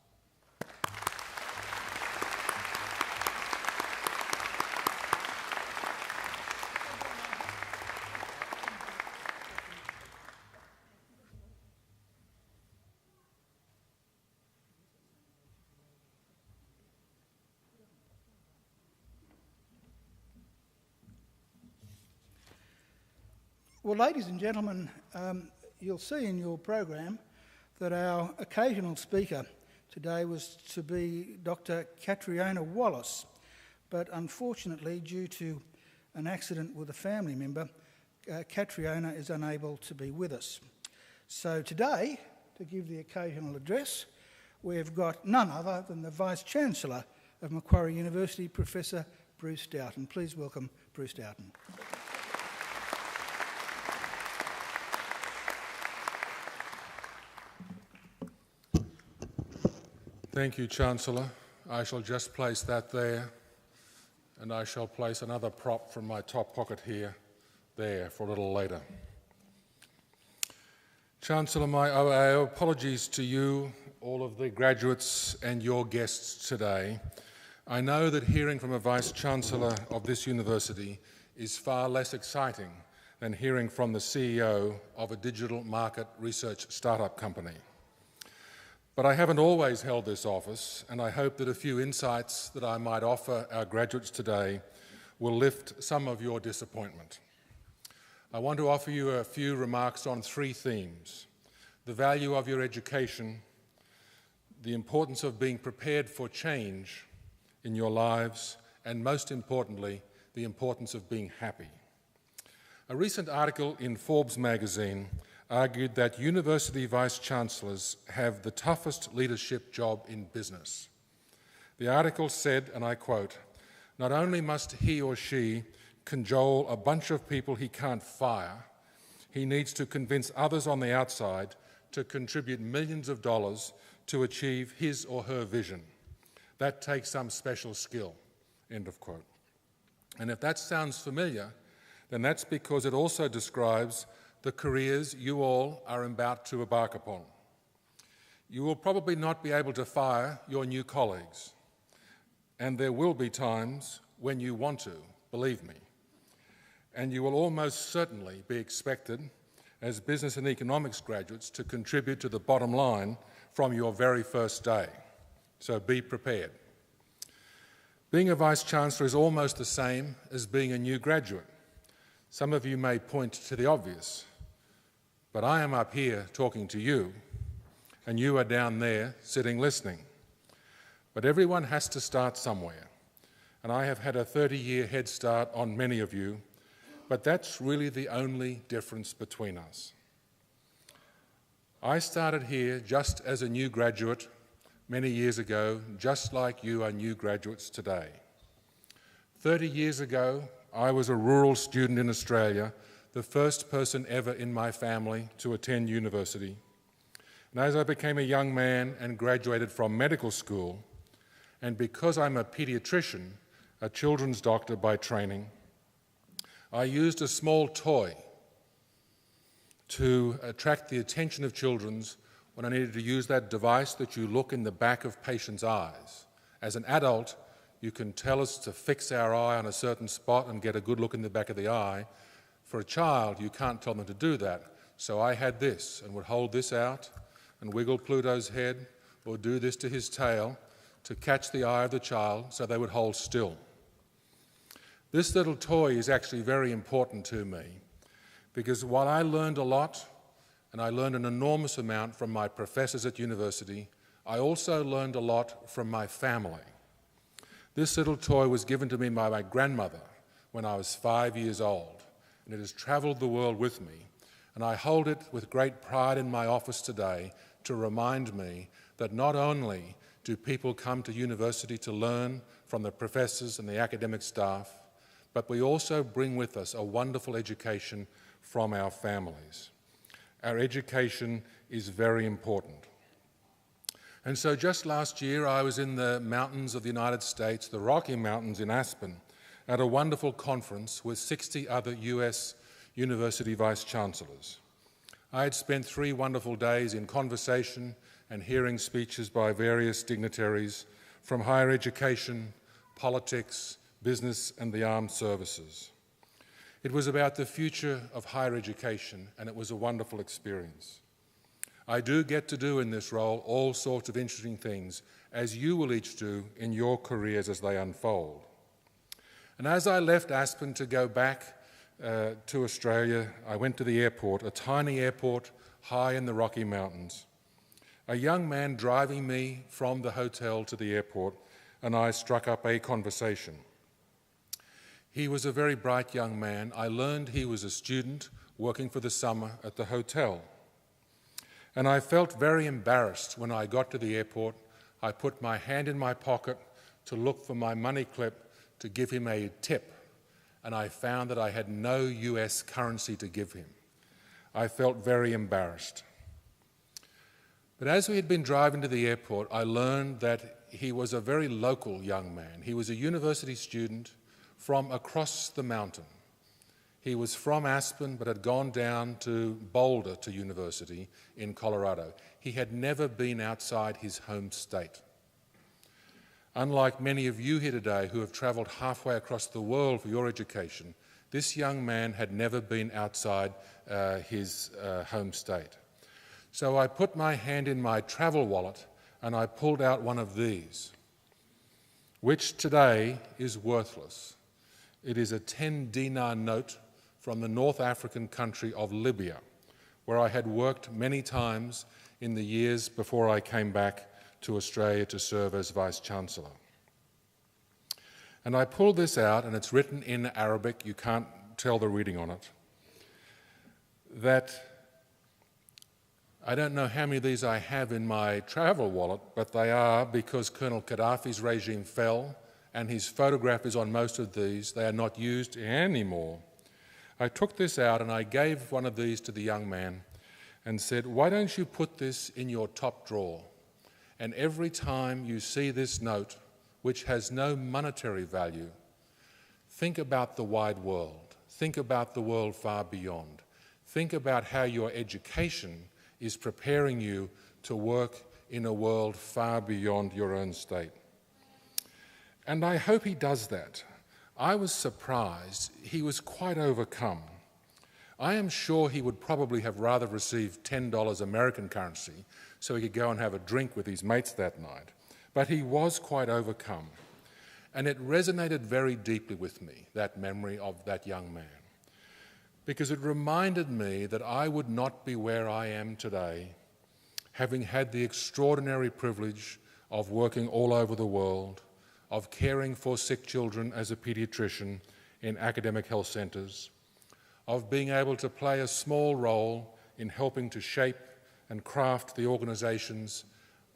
Well, ladies and gentlemen, you'll see in your program that our occasional speaker today was to be Dr. Catriona Wallace, but unfortunately, due to an accident with a family member, Catriona is unable to be with us. So today, to give the occasional address, we've got none other than the Vice-Chancellor of Macquarie University, Professor Bruce Doughton. Please welcome Bruce Doughton. Thank you, Chancellor. I shall just place that there, and I shall place another prop from my top pocket here, there, for a little later. Chancellor, my apologies to you, all of the graduates and your guests today. I know that hearing from a Vice-Chancellor of this university is far less exciting than hearing from the CEO of a digital market research startup company. But I haven't always held this office, and I hope that a few insights that I might offer our graduates today will lift some of your disappointment. I want to offer you a few remarks on three themes: the value of your education, the importance of being prepared for change in your lives, and most importantly, the importance of being happy. A recent article in Forbes magazine argued that university vice-chancellors have the toughest leadership job in business. The article said, and I quote, "Not only must he or she cajole a bunch of people he can't fire, he needs to convince others on the outside to contribute millions of dollars to achieve his or her vision. That takes some special skill," end of quote. And if that sounds familiar, then that's because it also describes the careers you all are about to embark upon. You will probably not be able to fire your new colleagues, and there will be times when you want to, believe me. And you will almost certainly be expected, as business and economics graduates, to contribute to the bottom line from your very first day. So be prepared. Being a Vice-Chancellor is almost the same as being a new graduate. Some of you may point to the obvious, but I am up here talking to you, and you are down there sitting listening. But everyone has to start somewhere, and I have had a 30-year head start on many of you, but that's really the only difference between us. I started here just as a new graduate many years ago, just like you are new graduates today. 30 years ago, I was a rural student in Australia, the first person ever in my family to attend university. And as I became a young man and graduated from medical school, and because I'm a paediatrician, a children's doctor by training, I used a small toy to attract the attention of children when I needed to use that device that you look in the back of patients' eyes. As an adult, you can tell us to fix our eye on a certain spot and get a good look in the back of the eye. For a child, you can't tell them to do that. So I had this and would hold this out and wiggle Pluto's head or do this to his tail to catch the eye of the child so they would hold still. This little toy is actually very important to me because while I learned a lot, and I learned an enormous amount from my professors at university, I also learned a lot from my family. This little toy was given to me by my grandmother when I was 5 years old, and it has traveled the world with me, and I hold it with great pride in my office today to remind me that not only do people come to university to learn from the professors and the academic staff, but we also bring with us a wonderful education from our families. Our education is very important. And so just last year, I was in the mountains of the United States, the Rocky Mountains in Aspen, at a wonderful conference with 60 other US university vice-chancellors. I had spent 3 wonderful days in conversation and hearing speeches by various dignitaries from higher education, politics, business, and the armed services. It was about the future of higher education, and it was a wonderful experience. I do get to do in this role all sorts of interesting things, as you will each do in your careers as they unfold. And as I left Aspen to go back to Australia, I went to the airport, a tiny airport high in the Rocky Mountains. A young man driving me from the hotel to the airport, and I struck up a conversation. He was a very bright young man. I learned he was a student working for the summer at the hotel. And I felt very embarrassed when I got to the airport. I put my hand in my pocket to look for my money clip to give him a tip, and I found that I had no US currency to give him. I felt very embarrassed. But as we had been driving to the airport, I learned that he was a very local young man. He was a university student from across the mountain. He was from Aspen, but had gone down to Boulder to university in Colorado. He had never been outside his home state. Unlike many of you here today who have traveled halfway across the world for your education, this young man had never been outside his home state. So I put my hand in my travel wallet and I pulled out one of these, which today is worthless. It is a 10 dinar note from the North African country of Libya, where I had worked many times in the years before I came back to Australia to serve as Vice-Chancellor. And I pulled this out, and it's written in Arabic. You can't tell the reading on it. that I don't know how many of these I have in my travel wallet, but they are because Colonel Gaddafi's regime fell and his photograph is on most of these. They are not used anymore. I took this out and I gave one of these to the young man and said, why don't you put this in your top drawer? And every time you see this note, which has no monetary value, think about the wide world. Think about the world far beyond. Think about how your education is preparing you to work in a world far beyond your own state. And I hope he does that. I was surprised. He was quite overcome. I am sure he would probably have rather received $10 American currency so he could go and have a drink with his mates that night. But he was quite overcome. And it resonated very deeply with me, that memory of that young man, because it reminded me that I would not be where I am today, having had the extraordinary privilege of working all over the world, of caring for sick children as a paediatrician in academic health centres, of being able to play a small role in helping to shape and craft the organisations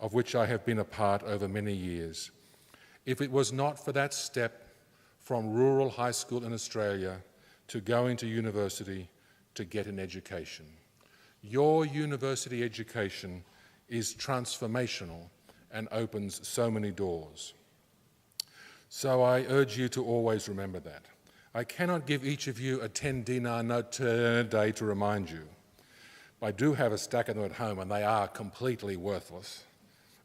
of which I have been a part over many years. If it was not for that step from rural high school in Australia to going to university to get an education. Your university education is transformational and opens so many doors. So I urge you to always remember that. I cannot give each of you a 10 dinar note today to remind you. I do have a stack of them at home and they are completely worthless.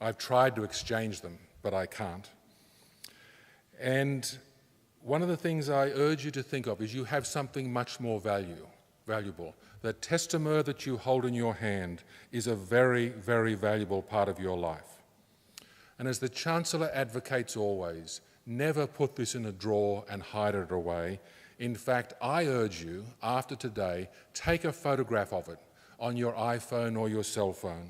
I've tried to exchange them, but I can't. And one of the things I urge you to think of is you have something much more valuable. The testament that you hold in your hand is a very, very valuable part of your life. And as the Chancellor advocates always, never put this in a drawer and hide it away. In fact, I urge you, after today, take a photograph of it on your iPhone or your cell phone.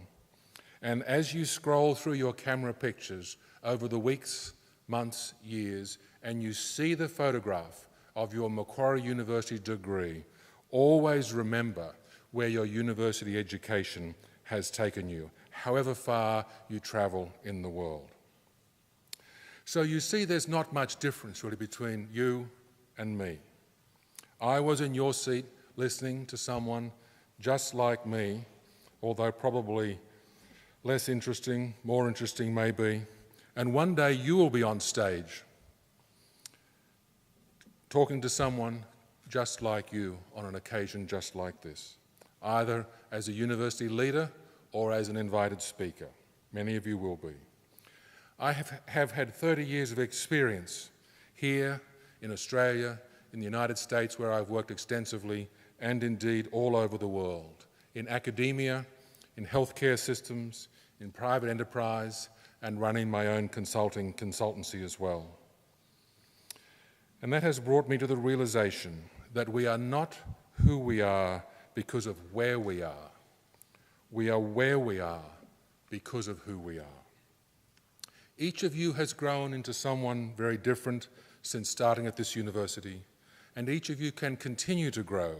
And as you scroll through your camera pictures over the weeks, months, years, and you see the photograph of your Macquarie University degree, always remember where your university education has taken you, however far you travel in the world. So you see there's not much difference really between you and me. I was in your seat listening to someone just like me, although probably less interesting, more interesting maybe, and one day you will be on stage talking to someone just like you on an occasion just like this, either as a university leader or as an invited speaker. Many of you will be. I have had 30 years of experience here in Australia, in the United States, where I've worked extensively, and indeed all over the world, in academia, in healthcare systems, in private enterprise, and running my own consultancy as well. And that has brought me to the realization that we are not who we are because of where we are. We are where we are because of who we are. Each of you has grown into someone very different since starting at this university, and each of you can continue to grow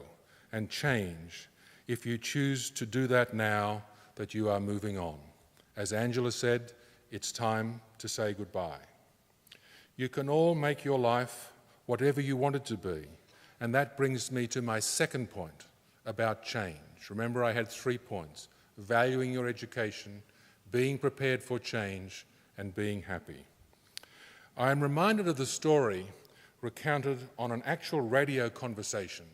and change if you choose to do that now that you are moving on. As Angela said, it's time to say goodbye. You can all make your life whatever you want it to be, and that brings me to my second point about change. Remember, I had 3 points: valuing your education, being prepared for change, and being happy. I am reminded of the story recounted on an actual radio conversation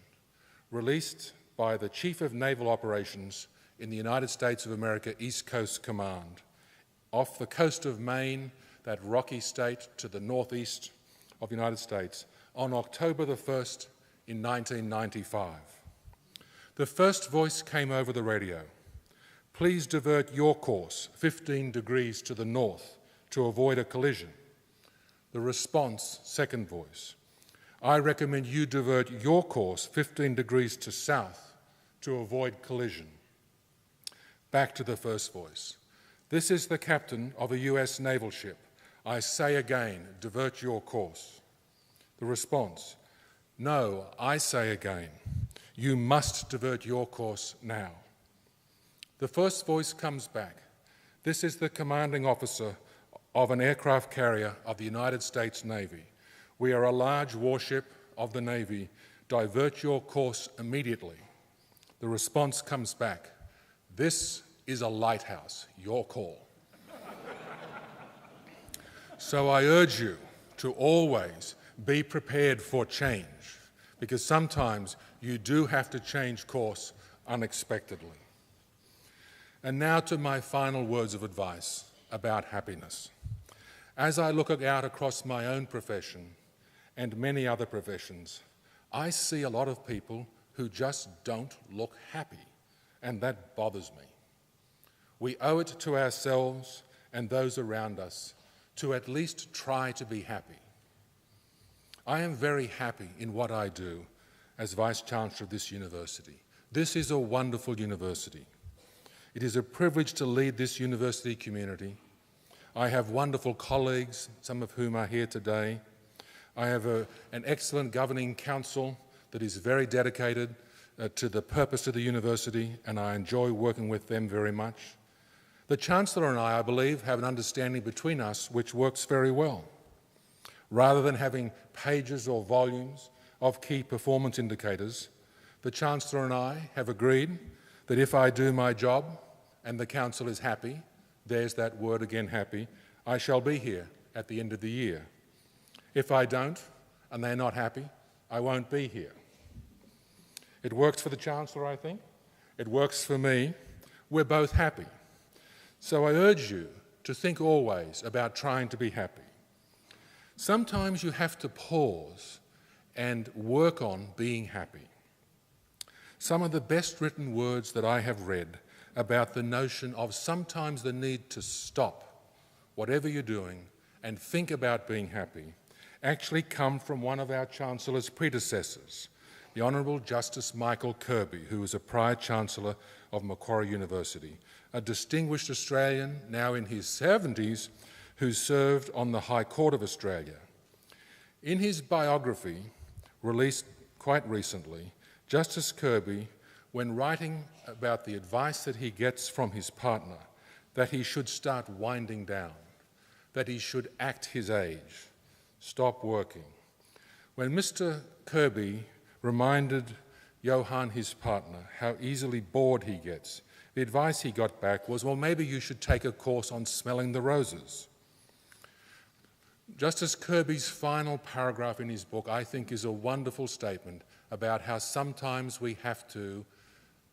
released by the Chief of Naval Operations in the United States of America East Coast Command, off the coast of Maine, that rocky state to the northeast of the United States, on October the 1st in 1995. The first voice came over the radio: please divert your course 15 degrees to the north to avoid a collision. The response, second voice: I recommend you divert your course 15 degrees to south to avoid collision. Back to the first voice: this is the captain of a US naval ship. I say again, divert your course. The response: no, I say again, You must divert your course now. The first voice comes back. This is the commanding officer of an aircraft carrier of the United States Navy. We are a large warship of the Navy. Divert your course immediately. The response comes back. This is a lighthouse. Your call. So I urge you to always be prepared for change, because sometimes you do have to change course unexpectedly. And now to my final words of advice about happiness. As I look out across my own profession and many other professions, I see a lot of people who just don't look happy, and that bothers me. We owe it to ourselves and those around us to at least try to be happy. I am very happy in what I do as Vice-Chancellor of this university. This is a wonderful university. It is a privilege to lead this university community. I have wonderful colleagues, some of whom are here today. I have an excellent governing council that is very dedicated to the purpose of the university, and I enjoy working with them very much. The Chancellor and I believe, have an understanding between us which works very well. Rather than having pages or volumes of key performance indicators, the Chancellor and I have agreed that if I do my job and the Council is happy, there's that word again, happy, I shall be here at the end of the year. If I don't, and they're not happy, I won't be here. It works for the Chancellor, I think. It works for me. We're both happy. So I urge you to think always about trying to be happy. Sometimes you have to pause and work on being happy. Some of the best written words that I have read about the notion of sometimes the need to stop whatever you're doing and think about being happy actually come from one of our Chancellor's predecessors, the Honourable Justice Michael Kirby, who was a prior Chancellor of Macquarie University, a distinguished Australian now in his 70s who served on the High Court of Australia. In his biography, released quite recently, Justice Kirby, when writing about the advice that he gets from his partner, that he should start winding down, that he should act his age, stop working. When Mr. Kirby reminded Johan, his partner, how easily bored he gets, the advice he got back was, well, maybe you should take a course on smelling the roses. Justice Kirby's final paragraph in his book, I think, is a wonderful statement about how sometimes we have to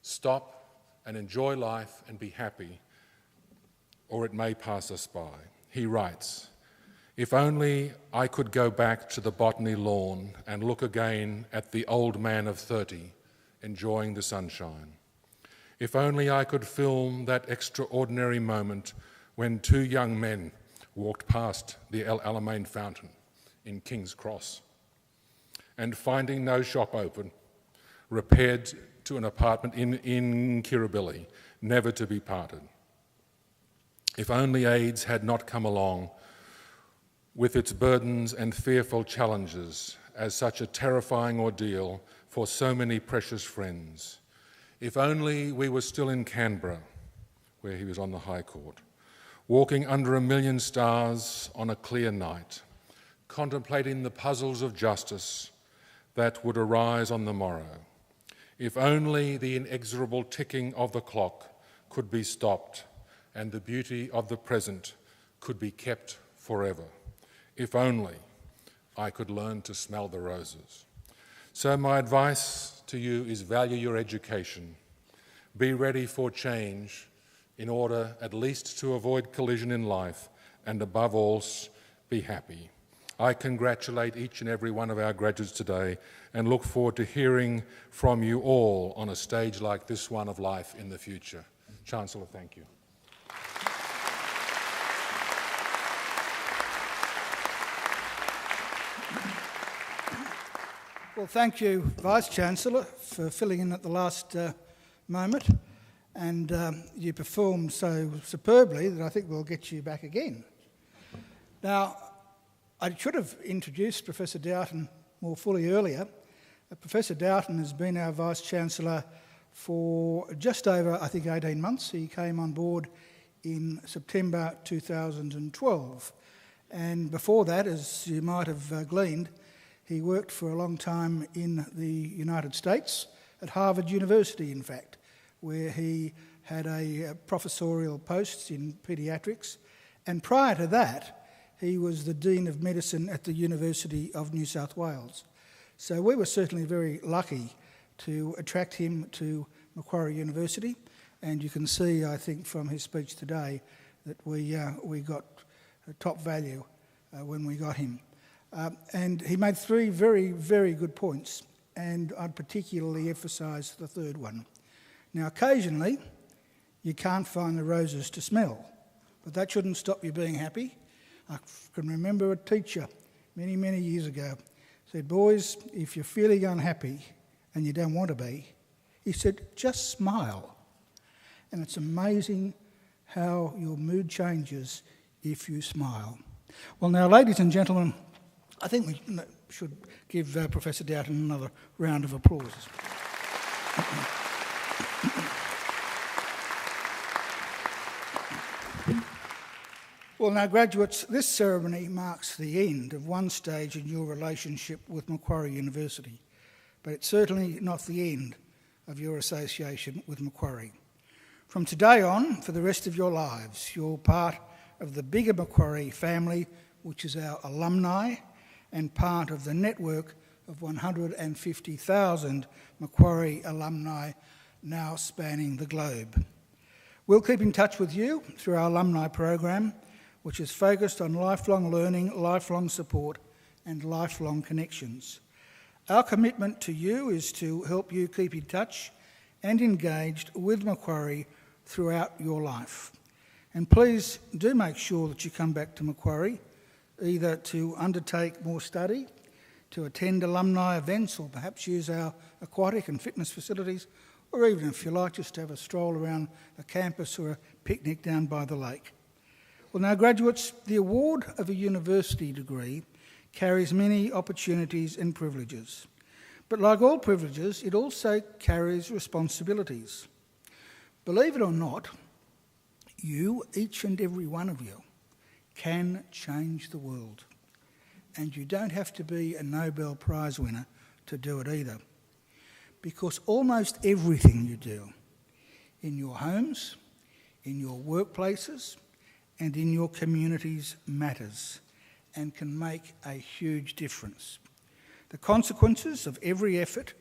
stop and enjoy life and be happy, or it may pass us by. He writes, "If only I could go back to the botany lawn and look again at the old man of 30 enjoying the sunshine. If only I could film that extraordinary moment when two young men walked past the El Alamein fountain in King's Cross and, finding no shop open, repaired to an apartment in Kirribilli, never to be parted. If only AIDS had not come along with its burdens and fearful challenges as such a terrifying ordeal for so many precious friends. If only we were still in Canberra, where he was on the High Court, walking under a million stars on a clear night, contemplating the puzzles of justice that would arise on the morrow. If only the inexorable ticking of the clock could be stopped and the beauty of the present could be kept forever. If only I could learn to smell the roses." So my advice to you is value your education. Be ready for change in order at least to avoid collision in life, and above all, be happy. I congratulate each and every one of our graduates today and look forward to hearing from you all on a stage like this one of life in the future. Chancellor, thank you. Well, thank you, Vice-Chancellor, for filling in at the last moment. And you performed so superbly that I think we'll get you back again. Now, I should have introduced Professor Doughton more fully earlier, Professor Doughton has been our Vice-Chancellor for just over, I think, 18 months. He came on board in September 2012. And before that, as you might have gleaned, he worked for a long time in the United States, at Harvard University, in fact, where he had a professorial post in paediatrics. And prior to that, he was the Dean of Medicine at the University of New South Wales. So we were certainly very lucky to attract him to Macquarie University. And you can see, I think, from his speech today that we got top value when we got him. And he made three very, very good points, and I'd particularly emphasise the third one. Now, occasionally, you can't find the roses to smell, but that shouldn't stop you being happy. I can remember a teacher many, many years ago said, "Boys, if you're feeling unhappy and you don't want to be," he said, "just smile." And it's amazing how your mood changes if you smile. Well, now, ladies and gentlemen, I think we should give Professor Doughton another round of applause. Well, now, graduates, this ceremony marks the end of one stage in your relationship with Macquarie University, but it's certainly not the end of your association with Macquarie. From today on, for the rest of your lives, you're part of the bigger Macquarie family, which is our alumni, and part of the network of 150,000 Macquarie alumni now spanning the globe. We'll keep in touch with you through our alumni program, which is focused on lifelong learning, lifelong support and lifelong connections. Our commitment to you is to help you keep in touch and engaged with Macquarie throughout your life. And please do make sure that you come back to Macquarie, either to undertake more study, to attend alumni events, or perhaps use our aquatic and fitness facilities, or even, if you like, just have a stroll around the campus or a picnic down by the lake. Well, now, graduates, the award of a university degree carries many opportunities and privileges. But like all privileges, it also carries responsibilities. Believe it or not, you, each and every one of you, can change the world. And you don't have to be a Nobel Prize winner to do it either. Because almost everything you do, in your homes, in your workplaces, and in your communities matters and can make a huge difference. The consequences of every effort,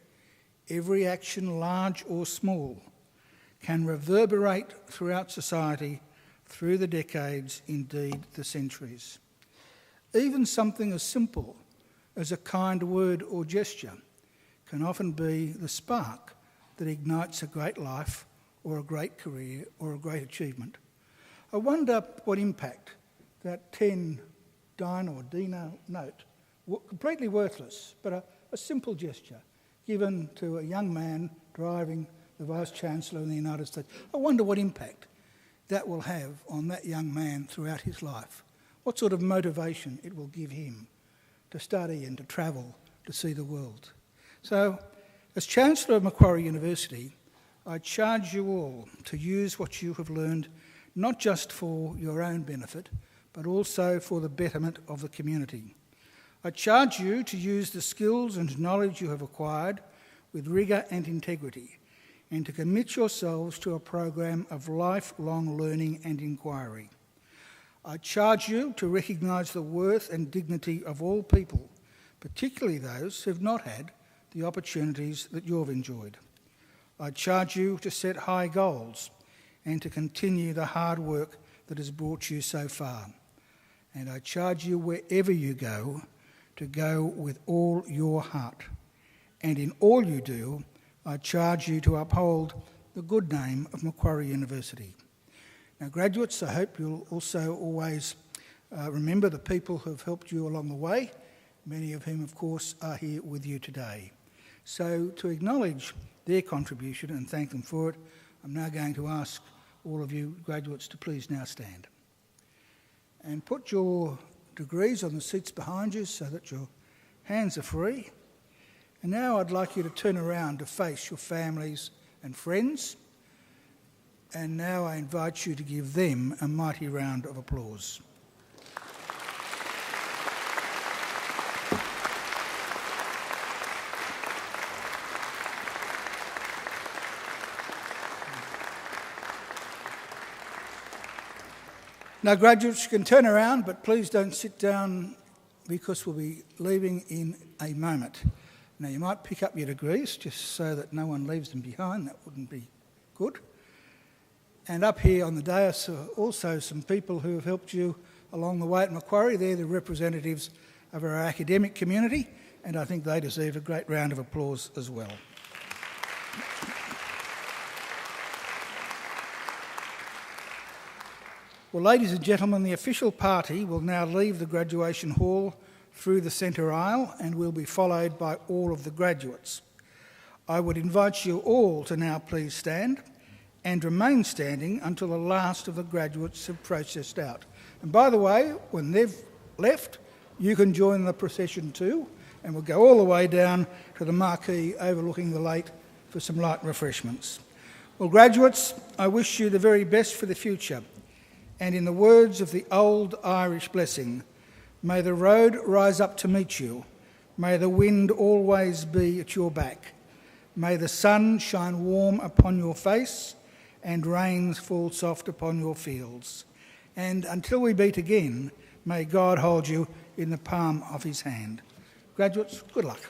every action, large or small, can reverberate throughout society through the decades, indeed the centuries. Even something as simple as a kind word or gesture can often be the spark that ignites a great life or a great career or a great achievement. I wonder what impact that 10 dime or dinar note, completely worthless, but a simple gesture given to a young man driving the Vice-Chancellor in the United States, I wonder what impact that will have on that young man throughout his life. What sort of motivation it will give him to study and to travel, to see the world. So, as Chancellor of Macquarie University, I charge you all to use what you have learned not just for your own benefit, but also for the betterment of the community. I charge you to use the skills and knowledge you have acquired with rigour and integrity, and to commit yourselves to a program of lifelong learning and inquiry. I charge you to recognise the worth and dignity of all people, particularly those who have not had the opportunities that you've enjoyed. I charge you to set high goals and to continue the hard work that has brought you so far. And I charge you, wherever you go, to go with all your heart. And in all you do, I charge you to uphold the good name of Macquarie University. Now, graduates, I hope you'll also always remember the people who have helped you along the way, many of whom, of course, are here with you today. So, to acknowledge their contribution and thank them for it, I'm now going to ask all of you graduates to please now stand. And put your degrees on the seats behind you so that your hands are free. And now I'd like you to turn around to face your families and friends. And now I invite you to give them a mighty round of applause. Now, graduates, you can turn around, but please don't sit down because we'll be leaving in a moment. Now, you might pick up your degrees just so that no one leaves them behind. That wouldn't be good. And up here on the dais are also some people who have helped you along the way at Macquarie. They're the representatives of our academic community, and I think they deserve a great round of applause as well. Well, ladies and gentlemen, the official party will now leave the graduation hall through the centre aisle and will be followed by all of the graduates. I would invite you all to now please stand and remain standing until the last of the graduates have processed out. And by the way, when they've left, you can join the procession too, and we'll go all the way down to the marquee overlooking the lake for some light refreshments. Well, graduates, I wish you the very best for the future. And in the words of the old Irish blessing, may the road rise up to meet you. May the wind always be at your back. May the sun shine warm upon your face and rains fall soft upon your fields. And until we meet again, may God hold you in the palm of his hand. Graduates, good luck.